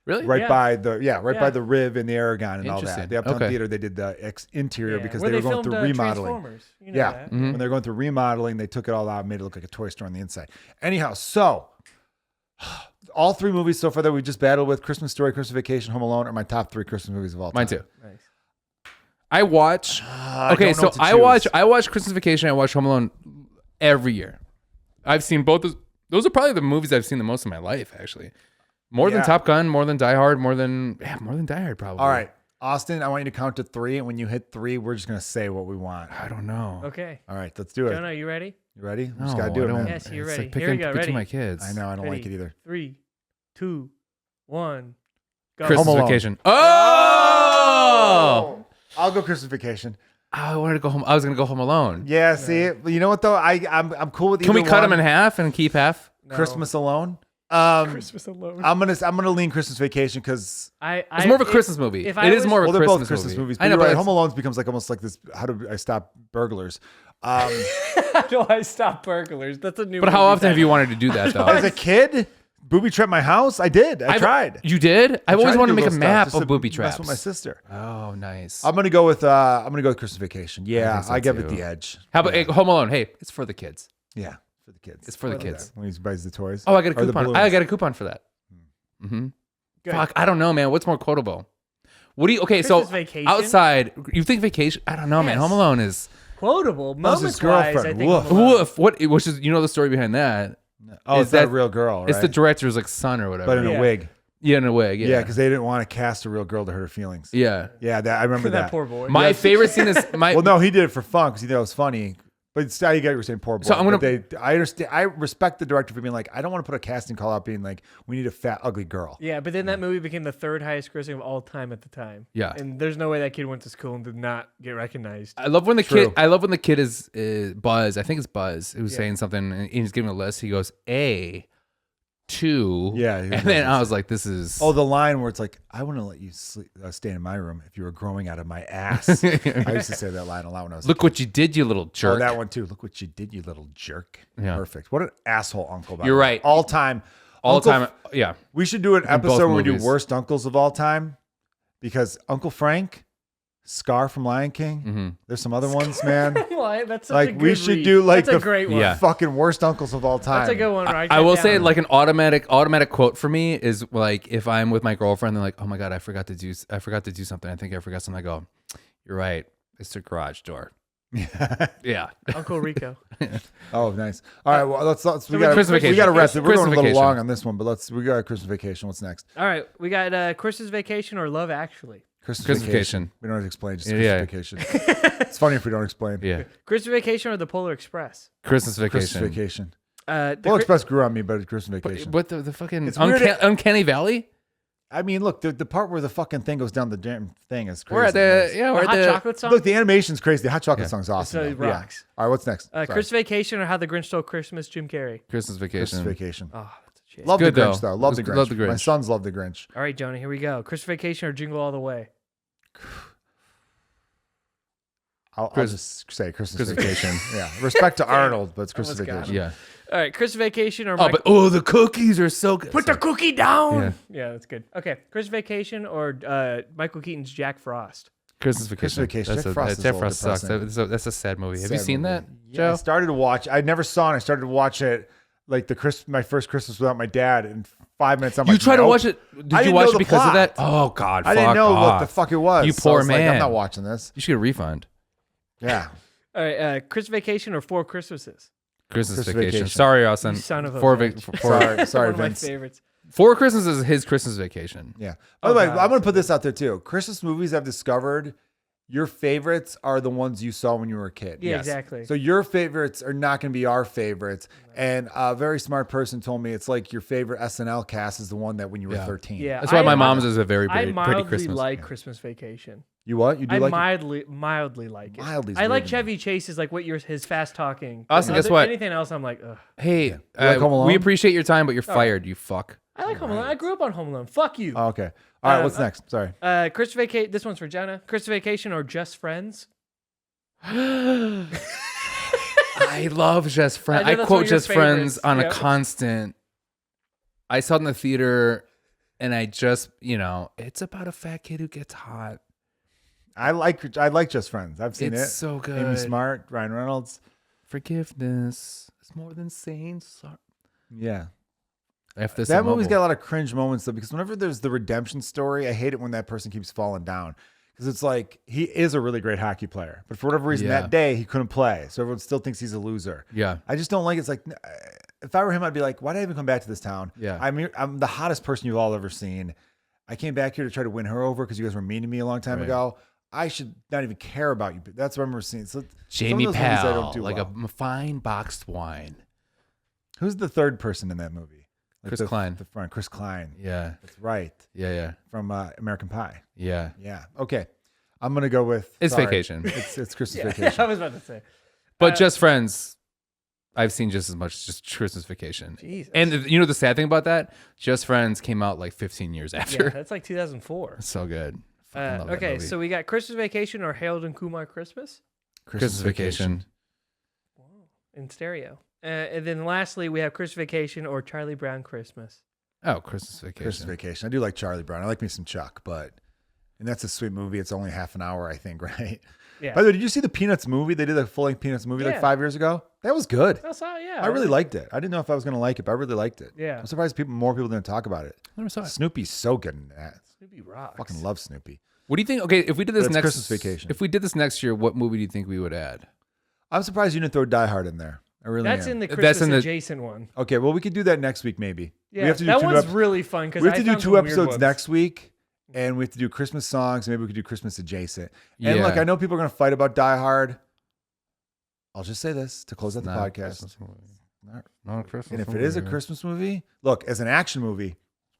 Speaker 2: Really?
Speaker 1: right
Speaker 3: Yeah.
Speaker 1: by the Riv and the Aragon and all
Speaker 2: Interesting.
Speaker 1: that. The Uptown
Speaker 2: Okay.
Speaker 1: Theater, they did the interior because
Speaker 3: Where
Speaker 1: they were going
Speaker 3: filmed,
Speaker 1: through remodeling.
Speaker 3: Transformers. You know
Speaker 1: Yeah.
Speaker 3: that.
Speaker 1: When they're going through remodeling, they took it all out and made it look like a toy store on the inside. Anyhow, so all three movies so far that we just battled with, Christmas Story, Christmas Vacation, Home Alone, are my top three Christmas movies of all time.
Speaker 2: Mine too.
Speaker 3: Nice.
Speaker 2: I watch.
Speaker 1: I
Speaker 2: Okay,
Speaker 1: don't know
Speaker 2: so
Speaker 1: what to choose.
Speaker 2: I watch Christmas Vacation. I watch Home Alone every year. I've seen both. Those are probably the movies I've seen the most in my life. Actually, more than
Speaker 1: Yeah.
Speaker 2: Top Gun, more than Die Hard, more than Die Hard. Probably.
Speaker 1: All right, Austin, I want you to count to three, and when you hit three, we're just gonna say what we want.
Speaker 2: I don't know.
Speaker 3: Okay.
Speaker 1: All right, let's do it.
Speaker 3: Jonah, you ready?
Speaker 1: You ready? We
Speaker 2: No,
Speaker 1: just gotta do
Speaker 2: I
Speaker 1: it,
Speaker 2: don't-
Speaker 1: man.
Speaker 3: Yes, you're
Speaker 2: it's
Speaker 3: ready.
Speaker 2: Like
Speaker 3: Here
Speaker 2: picking,
Speaker 3: we go.
Speaker 2: picking
Speaker 3: Ready?
Speaker 2: my kids.
Speaker 1: I know, I don't like it
Speaker 3: Ready?
Speaker 1: either.
Speaker 3: 3, 2, 1, go.
Speaker 2: Christmas
Speaker 1: Home Alone.
Speaker 2: Vacation. Oh!
Speaker 1: I'll go Christmas Vacation.
Speaker 2: I wanted to go home. I was gonna go Home Alone.
Speaker 1: Yeah, see, you know what though? I'm cool with.
Speaker 2: Can we
Speaker 1: either
Speaker 2: cut
Speaker 1: one.
Speaker 2: them in half and keep half?
Speaker 3: No.
Speaker 1: Christmas Alone?
Speaker 3: Christmas alone.
Speaker 1: I'm gonna lean Christmas Vacation because
Speaker 2: It's more of a Christmas movie.
Speaker 3: if
Speaker 2: It
Speaker 3: I
Speaker 2: is
Speaker 3: was-
Speaker 2: more of a
Speaker 1: they're
Speaker 2: Christmas
Speaker 1: both Christmas movies.
Speaker 2: I
Speaker 1: But
Speaker 2: know,
Speaker 1: you're
Speaker 2: but
Speaker 1: right.
Speaker 2: it's-
Speaker 1: Home Alone becomes like almost like this. How do I stop burglars?
Speaker 3: How do I stop burglars? That's a new.
Speaker 2: But how
Speaker 3: movie
Speaker 2: often have you wanted to do that though?
Speaker 1: As a kid, booby trapped my house. I did. I tried.
Speaker 2: You did? I've
Speaker 1: I
Speaker 2: always
Speaker 1: tried
Speaker 2: wanted to
Speaker 1: do
Speaker 2: make a
Speaker 1: little
Speaker 2: map
Speaker 1: stuff just
Speaker 2: of
Speaker 1: to
Speaker 2: booby
Speaker 1: mess
Speaker 2: traps.
Speaker 1: with my sister.
Speaker 2: Oh, nice.
Speaker 1: I'm gonna go with Christmas Vacation. Yeah,
Speaker 2: think so
Speaker 1: I give it
Speaker 2: too.
Speaker 1: the edge.
Speaker 2: How about
Speaker 1: yeah.
Speaker 2: Home Alone? Hey, it's for the kids.
Speaker 1: Yeah, for the kids.
Speaker 2: It's for the
Speaker 3: Love
Speaker 2: kids.
Speaker 1: When he buys the toys.
Speaker 2: Oh, I got a
Speaker 1: Or the
Speaker 2: coupon.
Speaker 1: balloons.
Speaker 2: I got a coupon for that. Mm-hmm.
Speaker 3: Good.
Speaker 2: Fuck, I don't know, man. What's more quotable? What do you? Okay, so
Speaker 3: Christmas Vacation?
Speaker 2: outside, you think Vacation? I don't know, man.
Speaker 3: Yes.
Speaker 2: Home Alone is
Speaker 3: quotable
Speaker 1: That was his
Speaker 3: moments wise. I
Speaker 1: girlfriend.
Speaker 3: think
Speaker 1: Woof.
Speaker 3: Home Alone.
Speaker 2: woof. What? Which is the story behind that?
Speaker 1: Oh,
Speaker 2: Is
Speaker 1: it's that
Speaker 2: that-
Speaker 1: real girl, right?
Speaker 2: It's the director's like son or whatever.
Speaker 1: but in
Speaker 3: Yeah.
Speaker 1: a wig.
Speaker 2: Yeah, in a wig.
Speaker 1: Yeah,
Speaker 2: Yeah,
Speaker 1: because they didn't want to cast a real girl to hurt her feelings.
Speaker 2: yeah.
Speaker 1: Yeah, I remember
Speaker 3: that
Speaker 1: that.
Speaker 3: poor boy.
Speaker 2: My favorite scene is my.
Speaker 1: Well, no, he did it for fun because he thought it was funny. But still, you get what you're saying, poor boy.
Speaker 2: So I'm gonna-
Speaker 1: But I understand. I respect the director for being like, I don't want to put a casting call out being like, we need a fat, ugly girl.
Speaker 3: Yeah, but then that movie became the third highest grossing of all time at the time.
Speaker 2: Yeah.
Speaker 3: and there's no way that kid went to school and did not get recognized.
Speaker 2: I love when the
Speaker 1: True.
Speaker 2: kid. I love when the kid is Buzz. I think it's Buzz who's
Speaker 3: Yeah.
Speaker 2: saying something, and he's giving a list. He goes A, 2.
Speaker 1: Yeah,
Speaker 2: and then I was like, "This is."
Speaker 1: Oh, the line where it's like, I wouldn't let you stay in my room if you were growing out of my ass. I used to say that line a lot when I was
Speaker 2: Look what you did, you little
Speaker 1: Oh,
Speaker 2: jerk.
Speaker 1: that one too. Look what you did, you little jerk.
Speaker 2: Yeah.
Speaker 1: Perfect. What an asshole uncle. By
Speaker 2: You're
Speaker 1: the way.
Speaker 2: right.
Speaker 1: All time.
Speaker 2: All
Speaker 1: Uncle
Speaker 2: time. Yeah.
Speaker 1: We should do an
Speaker 2: both
Speaker 1: episode where we do
Speaker 2: movies.
Speaker 1: worst uncles of all time because Uncle Frank, Scar from Lion King.
Speaker 2: Mm-hmm.
Speaker 1: There's some other ones, man.
Speaker 3: Why? That's such a
Speaker 1: Like
Speaker 3: good
Speaker 1: we should
Speaker 3: read.
Speaker 1: do like
Speaker 3: That's
Speaker 1: the
Speaker 3: a great one.
Speaker 2: Yeah.
Speaker 1: fucking worst uncles of all time.
Speaker 3: That's a good one. Right?
Speaker 2: I will say like an automatic quote for me is like if I'm with my girlfriend, they're like, "Oh my god, I forgot to do something. I think I forgot something." I go, "You're right. It's the garage door." Yeah.
Speaker 3: Uncle Rico.
Speaker 1: Oh, nice. All right, well let's we
Speaker 2: Christmas
Speaker 1: got
Speaker 2: Vacation.
Speaker 1: we got to wrap it. We're
Speaker 2: Christmas
Speaker 1: going a little
Speaker 2: Vacation.
Speaker 1: long on this one, but we got Christmas Vacation. What's next?
Speaker 3: All right, we got Christmas Vacation or Love Actually.
Speaker 1: Christmas
Speaker 2: Vacation.
Speaker 1: We don't have to explain. Just
Speaker 2: Yeah.
Speaker 1: Christmas Vacation. It's funny if we don't explain.
Speaker 2: Yeah.
Speaker 3: Christmas Vacation or The Polar Express.
Speaker 2: Christmas
Speaker 1: Christmas
Speaker 2: Vacation.
Speaker 1: Vacation.
Speaker 3: The
Speaker 1: Polar
Speaker 3: Chri-
Speaker 1: Express grew on me, but it's Christmas Vacation.
Speaker 2: But the fucking
Speaker 1: It's weird
Speaker 2: Uncanny Valley.
Speaker 1: I mean, look, the part where the fucking thing goes down the damn thing is crazy.
Speaker 2: We're at the
Speaker 3: the
Speaker 2: we're
Speaker 3: hot
Speaker 2: at the
Speaker 3: chocolate song.
Speaker 1: Look, the animation's crazy. The hot chocolate
Speaker 2: Yeah.
Speaker 1: song's awesome.
Speaker 3: It
Speaker 1: though. Yeah.
Speaker 3: rocks.
Speaker 1: All right, what's next? Sorry.
Speaker 3: Christmas Vacation or How the Grinch Stole Christmas. Jim Carrey.
Speaker 2: Christmas
Speaker 1: Christmas
Speaker 2: Vacation.
Speaker 1: Vacation.
Speaker 3: Oh, that's a shit.
Speaker 1: Love
Speaker 2: good,
Speaker 1: the Grinch,
Speaker 2: though.
Speaker 1: though. Love the
Speaker 2: It was-
Speaker 1: Grinch.
Speaker 2: love the
Speaker 1: My
Speaker 2: Grinch.
Speaker 1: sons love the Grinch.
Speaker 3: All right, Jonah, here we go. Christmas Vacation or Jingle All the Way.
Speaker 1: I'll just say Christmas
Speaker 2: Christmas
Speaker 1: Vacation. Yeah. Respect to Arnold, but it's Christmas
Speaker 3: Almost got
Speaker 1: Vacation.
Speaker 2: Yeah.
Speaker 3: All right, Christmas Vacation or
Speaker 2: Oh,
Speaker 3: Michael-
Speaker 2: but the cookies are so good.
Speaker 3: Put the cookie down.
Speaker 2: Yeah.
Speaker 3: Yeah, that's good. Okay, Christmas Vacation or Michael Keaton's Jack Frost.
Speaker 2: Christmas Vacation.
Speaker 1: Vacation.
Speaker 2: That's
Speaker 1: Jack Frost is a
Speaker 2: Jack
Speaker 1: little
Speaker 2: Frost sucks.
Speaker 1: depressing.
Speaker 2: That's a sad movie. Have you
Speaker 1: Sad
Speaker 2: seen
Speaker 1: movie.
Speaker 2: that,
Speaker 1: Yeah, I
Speaker 2: Joe?
Speaker 1: started to watch. I never saw it. I started to watch it like my first Christmas without my dad. In 5 minutes, I'm
Speaker 2: You
Speaker 1: like,
Speaker 2: tried to
Speaker 1: nope.
Speaker 2: watch it. Did
Speaker 1: I
Speaker 2: you
Speaker 1: didn't
Speaker 2: watch
Speaker 1: know
Speaker 2: it
Speaker 1: the
Speaker 2: because of
Speaker 1: plot.
Speaker 2: that? Oh God,
Speaker 1: I didn't
Speaker 2: fuck
Speaker 1: know what
Speaker 2: off.
Speaker 1: the fuck it was.
Speaker 2: You
Speaker 1: So I
Speaker 2: poor
Speaker 1: was like, I'm
Speaker 2: man.
Speaker 1: not watching this.
Speaker 2: You should get a refund.
Speaker 1: Yeah.
Speaker 3: All right, Christmas Vacation or Four Christmases.
Speaker 2: Christmas
Speaker 1: Christmas
Speaker 2: Vacation.
Speaker 1: Vacation.
Speaker 2: Sorry, Austin.
Speaker 3: You son of a
Speaker 2: Four,
Speaker 3: bitch.
Speaker 1: Sorry,
Speaker 3: One of my
Speaker 1: Vince.
Speaker 3: favorites.
Speaker 2: Four Christmases is his Christmas Vacation.
Speaker 1: Yeah. By the way,
Speaker 3: God.
Speaker 1: I'm going to put this out there too. Christmas movies I've discovered your favorites are the ones you saw when you were a kid.
Speaker 3: Yeah,
Speaker 2: Yes.
Speaker 3: exactly.
Speaker 1: So your favorites are not going to be our favorites. And a very smart person told me it's like your favorite SNL cast is the one that when you were
Speaker 2: Yeah.
Speaker 1: 13.
Speaker 3: Yeah,
Speaker 2: That's why my
Speaker 3: I-
Speaker 2: mom's is a very
Speaker 3: I
Speaker 2: pretty
Speaker 3: mildly
Speaker 2: Christmas.
Speaker 3: like Christmas Vacation.
Speaker 1: You what? You do
Speaker 3: I
Speaker 1: like
Speaker 3: mildly like it.
Speaker 1: Mildly's
Speaker 3: I like
Speaker 1: weird to me.
Speaker 3: Chevy Chase's like what his fast talking.
Speaker 2: Austin, guess what?
Speaker 3: Anything else, I'm like, ugh.
Speaker 2: Hey,
Speaker 1: like Home Alone?
Speaker 2: we appreciate your time, but you're fired, you fuck.
Speaker 3: I like Home Alone. I grew up on Home Alone. Fuck you.
Speaker 1: Oh, okay. All right. What's next? Sorry.
Speaker 3: Christmas Vacation. This one's for Jenna. Christmas Vacation or Just Friends?
Speaker 2: I love Just Friends.
Speaker 3: I know
Speaker 2: I
Speaker 3: that's
Speaker 2: quote
Speaker 3: one of your
Speaker 2: Just Friends
Speaker 3: favorites.
Speaker 2: on
Speaker 3: Yep.
Speaker 2: a constant. I saw it in the theater, and I just, it's about a fat kid who gets hot.
Speaker 1: I like Just Friends. I've seen it.
Speaker 2: It's so good.
Speaker 1: Amy Smart, Ryan Reynolds.
Speaker 2: Forgiveness is more than saying sorry.
Speaker 1: Yeah.
Speaker 2: After
Speaker 1: That movie's got a lot of cringe moments though, because whenever there's the redemption story, I hate it when that person keeps falling down. Because it's like he is a really great hockey player, but for whatever reason
Speaker 2: Yeah.
Speaker 1: that day he couldn't play, so everyone still thinks he's a loser.
Speaker 2: Yeah.
Speaker 1: I just don't like. It's like if I were him, I'd be like, why did I even come back to this town?
Speaker 2: Yeah.
Speaker 1: I'm the hottest person you've all ever seen. I came back here to try to win her over because you guys were mean to me a long time
Speaker 2: Right.
Speaker 1: ago. I should not even care about you. That's what I remember seeing. So
Speaker 2: Jamie
Speaker 1: some of those movies I
Speaker 2: Powell,
Speaker 1: don't do
Speaker 2: like
Speaker 1: well.
Speaker 2: a fine boxed wine.
Speaker 1: Who's the third person in that movie? Like
Speaker 2: Chris
Speaker 1: the-
Speaker 2: Klein.
Speaker 1: The front, Chris Klein.
Speaker 2: Yeah.
Speaker 1: That's right.
Speaker 2: Yeah.
Speaker 1: From American Pie.
Speaker 2: Yeah.
Speaker 1: Yeah. Okay. I'm gonna go with
Speaker 2: It's
Speaker 1: sorry.
Speaker 2: Vacation.
Speaker 1: It's Christmas
Speaker 3: Yeah,
Speaker 1: Vacation.
Speaker 3: I was about to say.
Speaker 2: But Just Friends, I've seen just as much just Christmas Vacation.
Speaker 3: Jesus.
Speaker 2: And the sad thing about that, Just Friends came out like 15 years
Speaker 3: Yeah,
Speaker 2: after.
Speaker 3: that's like 2004.
Speaker 2: It's so good. Fucking love that
Speaker 3: Okay,
Speaker 2: movie.
Speaker 3: so we got Christmas Vacation or Harold and Kumar Christmas
Speaker 2: Christmas Vacation.
Speaker 3: in stereo. And then lastly, we have Christmas Vacation or Charlie Brown Christmas.
Speaker 2: Oh, Christmas Vacation.
Speaker 1: Christmas Vacation. I do like Charlie Brown. I like me some Chuck, and that's a sweet movie. It's only half an hour, I think, right?
Speaker 3: Yeah.
Speaker 1: By the way, did you see the Peanuts movie? They did a full-length Peanuts movie like
Speaker 3: Yeah.
Speaker 1: 5 years ago. That was good.
Speaker 3: That's all, yeah.
Speaker 1: I really liked it. I didn't know if I was gonna like it, but I really liked it.
Speaker 3: Yeah.
Speaker 1: I'm surprised more people didn't talk about it.
Speaker 2: I never saw it.
Speaker 1: Snoopy's so good in that.
Speaker 3: Snoopy rocks.
Speaker 1: Fucking love Snoopy.
Speaker 2: What do you think? Okay, if we did this
Speaker 1: But it's
Speaker 2: next
Speaker 1: Christmas Vacation.
Speaker 2: If we did this next year, what movie do you think we would add?
Speaker 1: I'm surprised you didn't throw Die Hard in there. I really
Speaker 3: That's
Speaker 1: am.
Speaker 3: in the
Speaker 2: That's
Speaker 3: Christmas
Speaker 2: in the-
Speaker 3: adjacent one.
Speaker 1: Okay, well, we could do that next week, maybe.
Speaker 3: Yeah,
Speaker 1: we have to do
Speaker 3: that
Speaker 1: two
Speaker 3: one's
Speaker 1: ep-
Speaker 3: really fun because
Speaker 1: We have to do 2 episodes next week, and we have to do Christmas songs. Maybe we could do Christmas adjacent. And
Speaker 2: Yeah.
Speaker 1: look, I know people are going to fight about Die Hard. I'll just say this to close out the
Speaker 2: Not a
Speaker 1: podcast.
Speaker 2: Christmas movie.
Speaker 1: Not-
Speaker 2: Not a Christmas
Speaker 1: And if it is a
Speaker 2: movie.
Speaker 1: Christmas movie, look, as an action movie,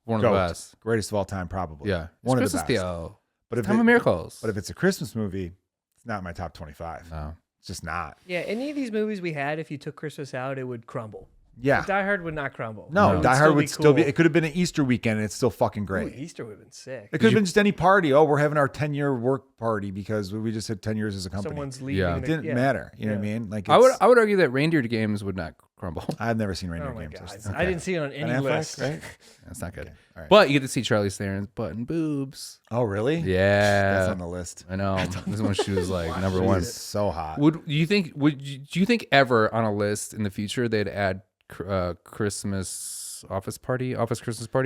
Speaker 2: one of the
Speaker 1: GOAT.
Speaker 2: best.
Speaker 1: greatest of all time, probably.
Speaker 2: Yeah,
Speaker 1: one of
Speaker 2: it's
Speaker 1: the
Speaker 2: Christmas
Speaker 1: best.
Speaker 2: Deal.
Speaker 1: But if
Speaker 2: Time of Miracles.
Speaker 1: But if it's a Christmas movie, it's not my top 25.
Speaker 2: No.
Speaker 1: It's just not.
Speaker 3: Yeah, any of these movies we had, if you took Christmas out, it would crumble.
Speaker 1: Yeah.
Speaker 3: But Die Hard would not crumble.
Speaker 1: No,
Speaker 3: It would
Speaker 1: Die Hard would still be.
Speaker 3: cool.
Speaker 1: It could have been an Easter weekend, and it's still fucking
Speaker 3: Ooh,
Speaker 1: great.
Speaker 3: Easter would have been sick.
Speaker 1: It could have been just any party. Oh, we're having our 10-year work party because we just had 10 years as a company.
Speaker 3: Someone's leaving.
Speaker 2: Yeah.
Speaker 1: It didn't matter. You know what I mean? Like
Speaker 2: I would
Speaker 1: it's-
Speaker 2: argue that reindeer games would not crumble.
Speaker 1: I've never seen
Speaker 3: Oh
Speaker 1: Reindeer
Speaker 3: my
Speaker 1: Games.
Speaker 3: god, I didn't see it on any
Speaker 1: Ben Affleck,
Speaker 3: list.
Speaker 1: right?
Speaker 2: That's not good.
Speaker 1: Okay, all right.
Speaker 2: But you get to see Charlize Theron's butt and boobs.
Speaker 1: Oh, really?
Speaker 2: Yeah,
Speaker 1: That's on the list.
Speaker 2: I know. This is when she was like number
Speaker 1: She
Speaker 2: one.
Speaker 1: is so hot.
Speaker 2: Do you think ever on a list in the future they'd add Christmas Christmas party?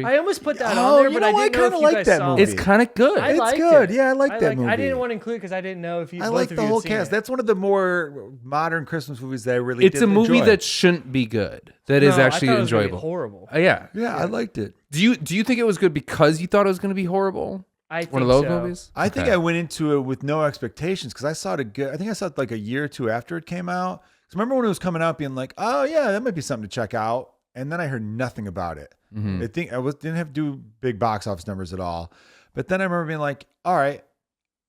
Speaker 3: I almost put that
Speaker 1: Oh,
Speaker 3: on there,
Speaker 1: you
Speaker 3: but I
Speaker 1: know, I
Speaker 3: didn't know if
Speaker 1: kinda
Speaker 3: you
Speaker 1: like
Speaker 3: guys
Speaker 1: that
Speaker 3: saw
Speaker 1: movie.
Speaker 3: it.
Speaker 2: It's kind of good.
Speaker 3: I
Speaker 1: It's
Speaker 3: liked
Speaker 1: good.
Speaker 3: it.
Speaker 1: Yeah, I like that movie.
Speaker 3: I didn't want to include because I didn't know if you.
Speaker 1: I
Speaker 3: both
Speaker 1: like
Speaker 3: of
Speaker 1: the
Speaker 3: you had
Speaker 1: whole
Speaker 3: seen
Speaker 1: cast.
Speaker 3: it.
Speaker 1: That's one of the more modern Christmas movies that I really
Speaker 2: It's
Speaker 1: did
Speaker 2: a movie
Speaker 1: enjoy.
Speaker 2: that shouldn't be good. That is
Speaker 3: No, I
Speaker 2: actually
Speaker 3: thought it was gonna be
Speaker 2: enjoyable.
Speaker 3: horrible.
Speaker 2: Yeah.
Speaker 1: Yeah, I liked it.
Speaker 2: Do you think it was good because you thought it was going to be horrible?
Speaker 3: I think
Speaker 2: One of those
Speaker 3: so.
Speaker 2: movies?
Speaker 1: I think
Speaker 2: Okay.
Speaker 1: I went into it with no expectations because I saw it I think I saw it like a year or two after it came out. Because remember when it was coming out, being like, "Oh yeah, that might be something to check out," and then I heard nothing about it.
Speaker 2: Mhm.
Speaker 1: I think didn't have to do big box office numbers at all. But then I remember being like, "All right,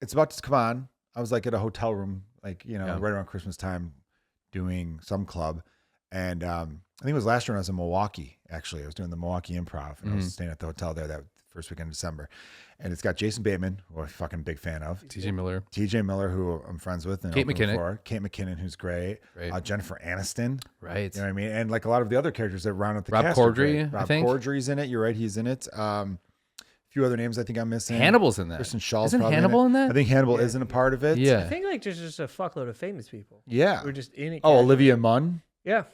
Speaker 1: it's about to come on." I was like at a hotel room, like
Speaker 2: Yeah.
Speaker 1: right around Christmas time, doing some club, and I think it was last year when I was in Milwaukee. Actually, I was doing the Milwaukee Improv, and I was staying at the hotel there that first weekend in December. And it's got Jason Bateman, who I'm a fucking big fan of.
Speaker 2: TJ Miller.
Speaker 1: TJ Miller, who I'm friends with. And
Speaker 2: Kate
Speaker 1: opened
Speaker 2: McKinnon.
Speaker 1: before. Kate McKinnon, who's great.
Speaker 2: Great.
Speaker 1: Jennifer Aniston.
Speaker 2: Right.
Speaker 1: You know what I mean? And like a lot of the other characters that round out the
Speaker 2: Rob
Speaker 1: cast. are
Speaker 2: Corddry,
Speaker 1: great.
Speaker 2: I
Speaker 1: Rob
Speaker 2: think.
Speaker 1: Corddry's in it. You're right. He's in it. A few other names I think I'm missing.
Speaker 2: Hannibal's in that.
Speaker 1: Kristen Shaw's
Speaker 2: Isn't
Speaker 1: probably
Speaker 2: Hannibal in that?
Speaker 1: I think Hannibal isn't a part of it.
Speaker 3: I
Speaker 2: Yeah.
Speaker 3: think like there's just a fuckload of famous people.
Speaker 1: Yeah.
Speaker 3: We're just in it.
Speaker 1: Oh,
Speaker 3: casually.
Speaker 1: Olivia Munn.
Speaker 3: Yeah.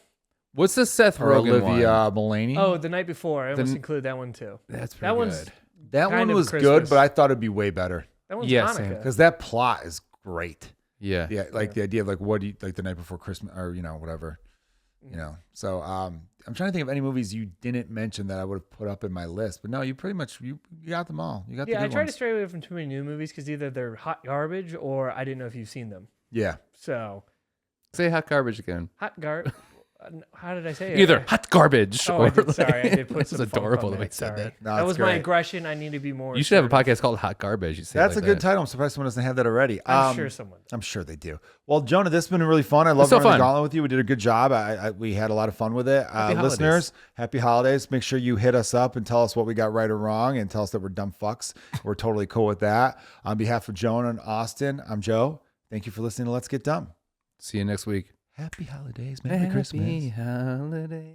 Speaker 2: What's the Seth
Speaker 1: Or
Speaker 2: Rogen
Speaker 1: Olivia
Speaker 2: one?
Speaker 1: Mullaney.
Speaker 3: Oh, the night before. I almost
Speaker 2: The-
Speaker 3: included that one too.
Speaker 2: That's
Speaker 3: That
Speaker 2: pretty
Speaker 3: one's
Speaker 2: good.
Speaker 1: that
Speaker 3: kind
Speaker 1: one
Speaker 3: of
Speaker 1: was good,
Speaker 3: Christmas.
Speaker 1: but I thought it'd be way better.
Speaker 3: That one's
Speaker 2: Yeah,
Speaker 3: Hanukkah.
Speaker 2: same.
Speaker 1: Because that plot is great.
Speaker 2: Yeah.
Speaker 1: Yeah, like the idea of like what do you, like the night before Christmas or whatever. So I'm trying to think of any movies you didn't mention that I would have put up in my list. But no, you pretty much you got them all. You got the
Speaker 3: Yeah,
Speaker 1: good
Speaker 3: I try to
Speaker 1: ones.
Speaker 3: stray away from too many new movies because either they're hot garbage or I didn't know if you've seen them.
Speaker 1: Yeah.
Speaker 3: So
Speaker 2: Say hot garbage again.
Speaker 3: hot garbage. How did I say it?
Speaker 2: Either hot garbage
Speaker 3: Oh,
Speaker 2: or
Speaker 3: I did, sorry, I did put
Speaker 2: it's
Speaker 3: some funk
Speaker 2: adorable
Speaker 3: on
Speaker 2: the way you
Speaker 3: that.
Speaker 2: said
Speaker 3: Sorry.
Speaker 2: that.
Speaker 1: No,
Speaker 3: That
Speaker 1: it's
Speaker 3: was my
Speaker 1: great.
Speaker 3: aggression. I need to be more.
Speaker 2: You should have a
Speaker 3: assertive.
Speaker 2: podcast called Hot Garbage. You say
Speaker 1: That's
Speaker 2: it
Speaker 1: a
Speaker 2: like
Speaker 1: good
Speaker 2: that.
Speaker 1: title. I'm surprised someone doesn't have that already.
Speaker 3: I'm sure someone does.
Speaker 1: I'm sure they do. Well, Jonah, this has been really fun. I love
Speaker 2: so
Speaker 1: running the
Speaker 2: fun.
Speaker 1: gauntlet with you. We did a good job. We had a lot of fun with it.
Speaker 2: Happy
Speaker 1: Listeners,
Speaker 2: holidays.
Speaker 1: happy holidays. Make sure you hit us up and tell us what we got right or wrong and tell us that we're dumb fucks. We're totally cool with that. On behalf of Jonah and Austin, I'm Joe. Thank you for listening to Let's Get Dumb.
Speaker 2: See you next week.
Speaker 1: Happy holidays. Merry Christmas.
Speaker 2: Happy holiday.